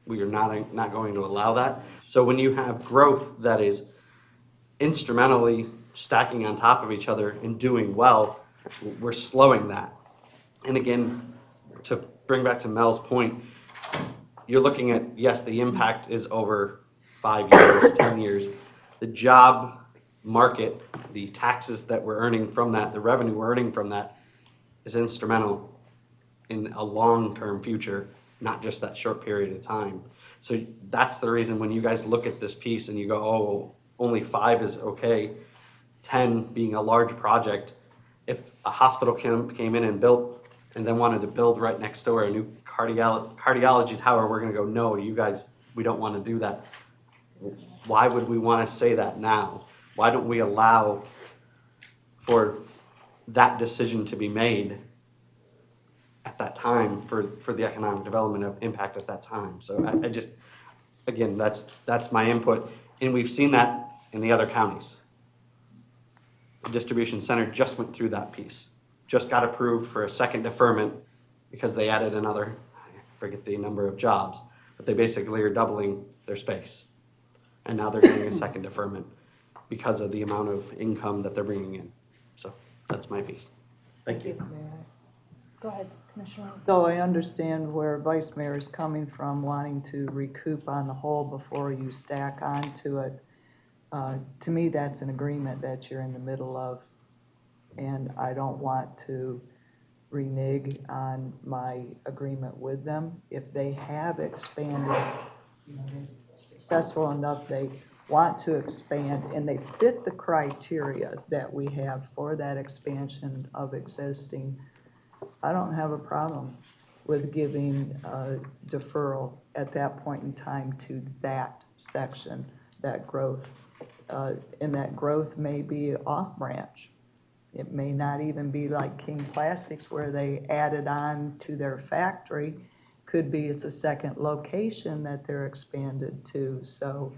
We are not going to allow that. So when you have growth that is instrumentally stacking on top of each other and doing well, we're slowing that. And again, to bring back to Mel's point, you're looking at, yes, the impact is over 5 years, 10 years. The job market, the taxes that we're earning from that, the revenue we're earning from that is instrumental in a long-term future, not just that short period of time. So that's the reason when you guys look at this piece and you go, oh, only 5 is okay, 10 being a large project, if a hospital came in and built and then wanted to build right next door a new cardiology tower, we're gonna go, no, you guys, we don't wanna do that. Why would we wanna say that now? Why don't we allow for that decision to be made at that time for the economic development of impact at that time. So I just, again, that's my input. And we've seen that in the other counties. The distribution center just went through that piece, just got approved for a second deferment because they added another, I forget the number of jobs, but they basically are doubling their space. And now they're getting a second deferment because of the amount of income that they're bringing in. So that's my piece. Thank you. Go ahead, Commissioner. So I understand where Vice Mayor is coming from, wanting to recoup on the whole before you stack onto it. To me, that's an agreement that you're in the middle of, and I don't want to renege on my agreement with them. If they have expanded, they're successful enough, they want to expand, and they fit the criteria that we have for that expansion of existing, I don't have a problem with giving a deferral at that point in time to that section, that growth. And that growth may be off-branch. It may not even be like King Plastics where they added on to their factory. Could be it's a second location that they're expanded to. So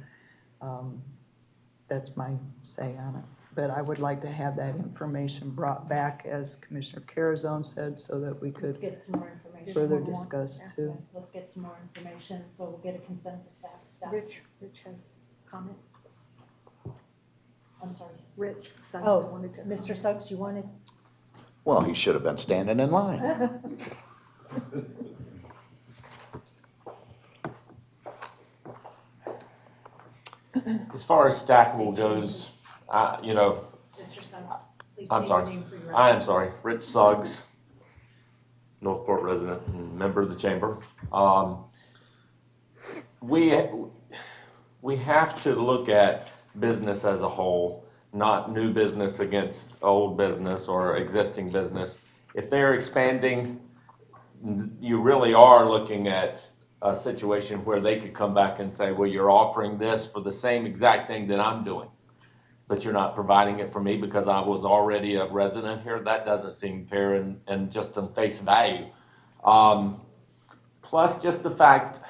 that's my say on it. But I would like to have that information brought back, as Commissioner Carazone said, so that we Let's could get some more information. further One more. discuss too. Let's get some more information, so we'll get a consensus staff. Rich has comment. I'm sorry. Rich Suggs Oh, wanted to. Mr. Suggs, you wanted? Well, he should have been standing in line. As far as stackable goes, you know, Mr. Suggs, please I'm say your sorry. name for your. I am sorry, Rich Suggs, Northport resident and member of the chamber. We have to look at business as a whole, not new business against old business or existing business. If they're expanding, you really are looking at a situation where they could come back and say, well, you're offering this for the same exact thing that I'm doing, but you're not providing it for me because I was already a resident here. That doesn't seem fair and just on face value. Plus just the fact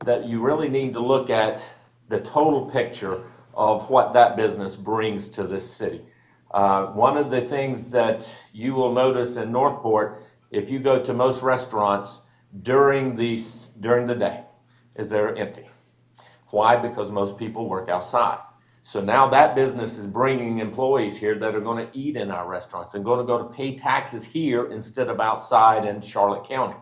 that you really need to look at the total picture of what that business brings to this city. One of the things that you will notice in Northport, if you go to most restaurants during the day, is they're empty. Why? Because most people work outside. So now that business is bringing employees here that are going to eat in our restaurants and going to go to pay taxes here instead of outside in Charlotte County.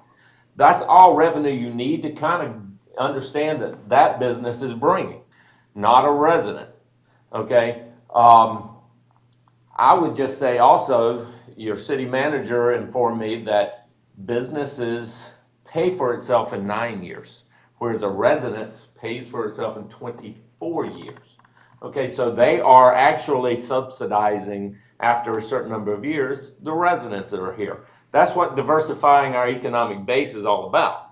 That's all revenue you need to kind of understand that that business is bringing, not a resident. Okay? I would just say also, your city manager informed me that businesses pay for itself in 9 years, whereas a residence pays for itself in 24 years. Okay, so they are actually subsidizing, after a certain number of years, the residents that are here. That's what diversifying our economic base is all about.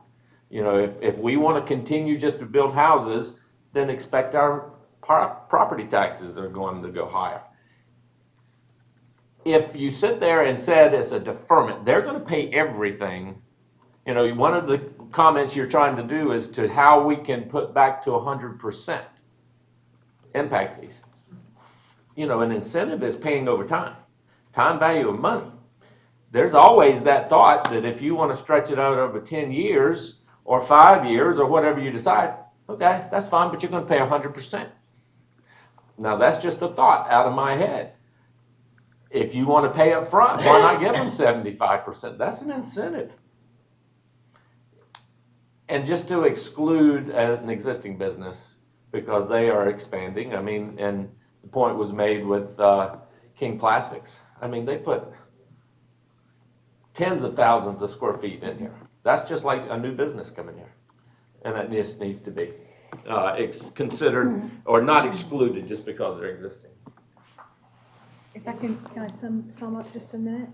You know, if we want to continue just to build houses, then expect our property taxes are going to go higher. If you sit there and said it's a deferment, they're going to pay everything. You know, one of the comments you're trying to do is to how we can put back to 100% impact fees. You know, an incentive is paying over time, time value of money. There's always that thought that if you want to stretch it out over 10 years or 5 years or whatever you decide, okay, that's fine, but you're going to pay 100%. Now, that's just a thought out of my head. If you want to pay up front, why not give them 75%? That's an incentive. And just to exclude an existing business because they are expanding, I mean, and the point was made with King Plastics. I mean, they put tens of thousands of square feet in here. That's just like a new business coming here. And that just needs to be considered or not excluded just because they're existing. If I can I sum up just a minute?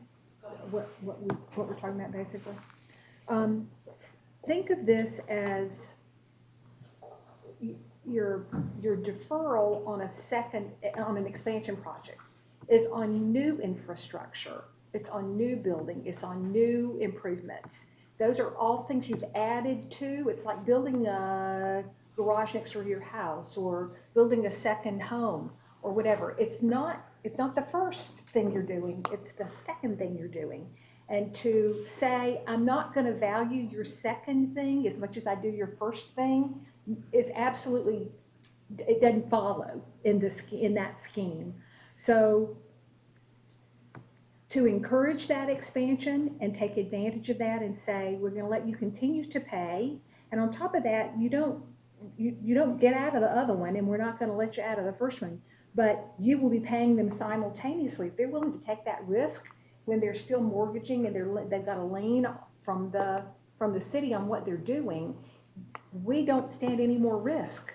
What we're talking about basically. Think of this as your deferral on an expansion project. is on new infrastructure. It's on new building, it's on new improvements. Those are all things you've added to. It's like building a garage next door to your house or building a second home or whatever. It's not the first thing you're doing, it's the second thing you're doing. And to say, I'm not gonna value your second thing as much as I do your first thing is absolutely, it doesn't follow in that scheme. So to encourage that expansion and take advantage of that and say, we're gonna let you continue to pay, and on top of that, you don't get out of the other one, and we're not gonna let you out of the first one, but you will be paying them simultaneously. If they're willing to take that risk when they're still mortgaging and they've got a lien from the city on what they're doing, we don't stand any more risk.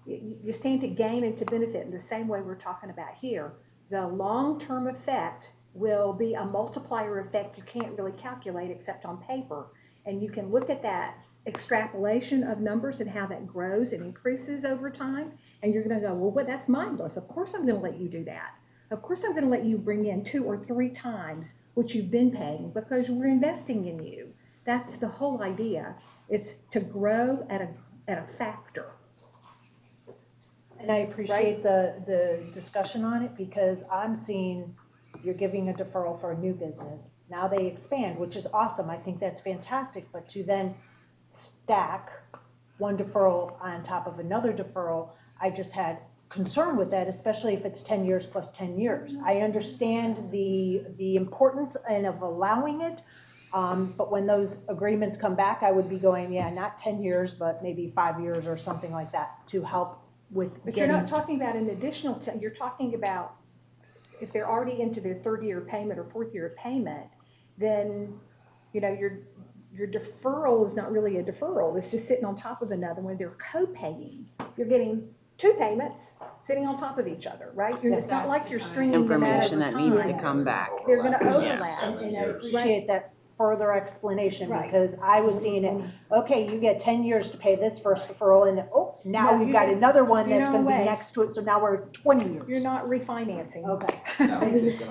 You stand to gain and to benefit in the same way we're talking about here. The long-term effect will be a multiplier effect you can't really calculate except on paper. And you can look at that extrapolation of numbers and how that grows and increases over time. And you're gonna go, well, but that's mindless. Of course I'm gonna let you do that. Of course I'm gonna let you bring in 2 or 3 times what you've been paying because we're investing in you. That's the whole idea. It's to grow at a factor. And I appreciate the discussion on it because I'm seeing you're giving a deferral for a new business. Now they expand, which is awesome. I think that's fantastic. But to then stack one deferral on top of another deferral, I just had concern with that, especially if it's 10 years plus 10 years. I understand the importance of allowing it. But when those agreements come back, I would be going, yeah, not 10 years, but maybe 5 years or something like that to help with But getting. you're not talking about an additional, you're talking about if they're already into their 3rd year payment or 4th year payment, then, you know, your deferral is not really a deferral. It's just sitting on top of another one. They're co-paying. You're getting 2 payments sitting on top of each other, right? It's not like you're stringing them out Information over that needs to time. come back. They're gonna Yes, overlap. and I appreciate that further explanation Right. because I was seeing it, okay, you get 10 years to pay this first deferral and now No, we've you got don't- another one you that's don't gonna be wait. next to it, so now we're at 20 years. You're not refinancing. Okay.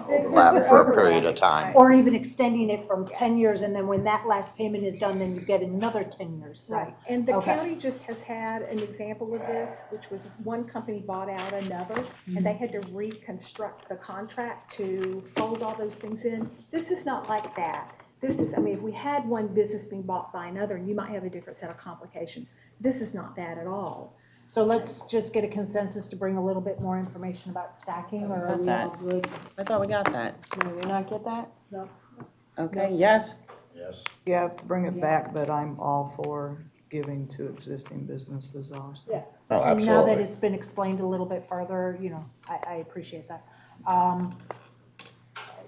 Overlap for a period of time. Or even extending it from 10 years and then when that last payment is done, then you get another 10 years. So, Right, and the Okay. county just has had an example of this, which was one company bought out another, and they had to reconstruct the contract to fold all those things in. This is not like that. This is, I mean, if we had one business being bought by another, you might have a different set of complications. This is not that at all. So let's just get a consensus to bring a little bit more information about stacking or are we all good? I thought we got that. Did we not get that? No. Okay, yes? Yes. You have to bring it back, but I'm all for giving to existing businesses also. Yeah. Oh, And now that absolutely. it's been explained a little bit further, you know, I appreciate that.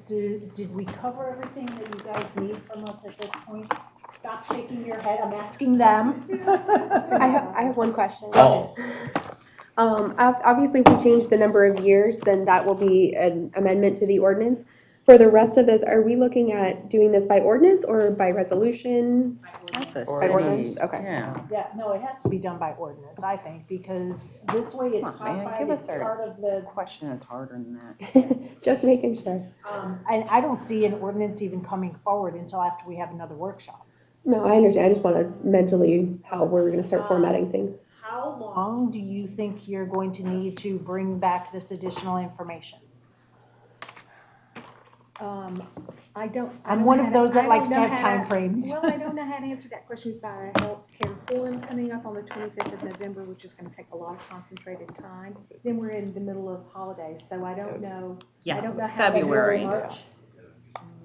Did we cover everything that you guys need from us at this point? Stop shaking your head, I'm asking them. I have one question. Oh, Obviously, if we change the number of years, then that will be an amendment to the ordinance. For the rest of this, are we looking at doing this by ordinance or by resolution? That's a By ordinance? city, Okay. yeah. Yeah, no, it has to be done by ordinance, I think, because this way it's Come on, man, codified, give us it's our- part of the, Question that's harder than that. Just making sure. and I don't see an ordinance even coming forward until after we have another workshop. No, I understand. I just want to mentally how we're going to start formatting things. How long do you think you're going to need to bring back this additional information? I don't. I'm one of those that likes to have time timeframes. Well, I don't know how to answer that question. We've got a healthcare forum coming up on the 25th of November, which is going to take a lot of concentrated time. Then we're in the middle of holidays, so I don't know. I don't know how. February. March?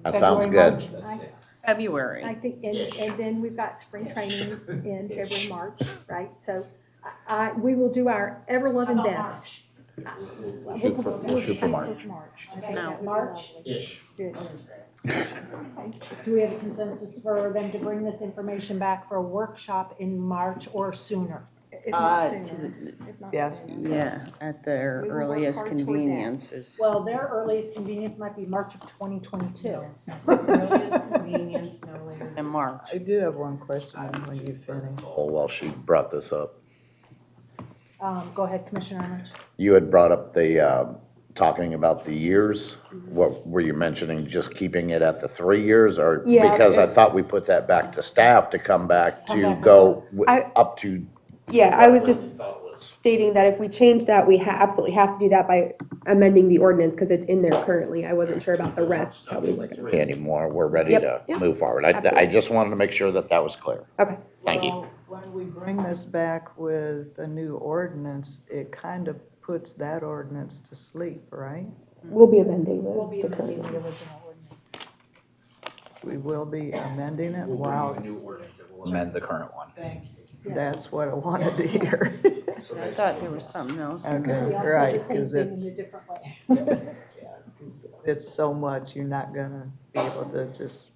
that sounds February, good. March? February. I think, and then we've got spring training in February, March, right? So we will do our ever-loving How about best. We'll shoot for March. Okay, No. March-ish. Do we have a consensus for them to bring this information back for a workshop in March or sooner? If not Uh, sooner. If not yes. sooner. Yeah, at their We will work earliest hard toward that. convenience is. Well, their earliest convenience might be March of 2022. In March. I do have one question when you finish. Oh, well, she brought this up. Go ahead, Commissioner Arnold. You had brought up the talking about the years? What were you mentioning, just keeping it at the 3 years, or? Yeah, Because I it's- thought we put that back to staff to come back Come to back go I- up to, Yeah, I was just stating that if we change that, we absolutely have to do that by amending the ordinance, because it's in there currently. I wasn't sure about the rest, how we were gonna. anymore. We're ready Yep, to yep, move forward. I absolutely. just wanted to make sure that that was clear. Okay. Thank you. Well, when we bring this back with a new ordinance, it kind of puts that ordinance to sleep, right? We'll be amending the. We'll be the amending current the one. original ordinance. We will be amending it. We'll Wow, bring a new ordinance that will amend the current one. that's what I wanted to hear. I thought there was something else. in there. Okay, We all said right, the same because thing in it's, a different way. it's so much, you're not gonna be able to just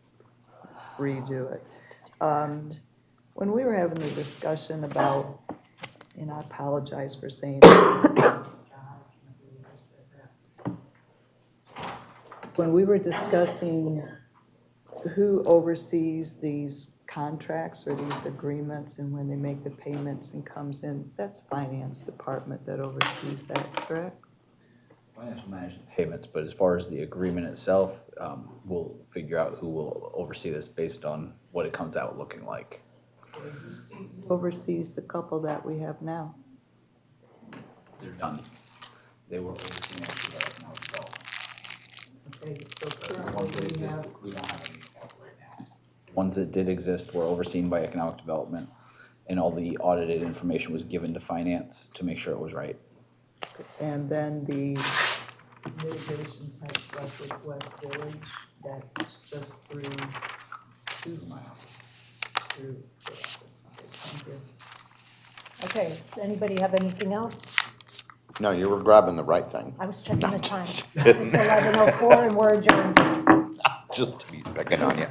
redo it. When we were having the discussion about, and I apologize for saying. When we were discussing who oversees these contracts or these agreements and when they make the payments and comes in, that's finance department that oversees that, correct? Finance will manage the payments, but as far as the agreement itself, we'll figure out who will oversee this based on what it comes out looking like. Who oversees the couple that we have now? They're done. They were overseen as the economic development. Okay, so The ones that currently we exist, have, we don't have any right now. Ones that did exist were overseen by economic development, and all the audited information was given to finance to make sure it was right. and then the mitigation type stuff with West Village, that's just through my office. Through the office. Okay, thank you. Okay, does anybody have anything else? No, you were grabbing the right thing. I was checking No, the time. just It's kidding. 11:04 and we're adjourned. Just to be picking on you.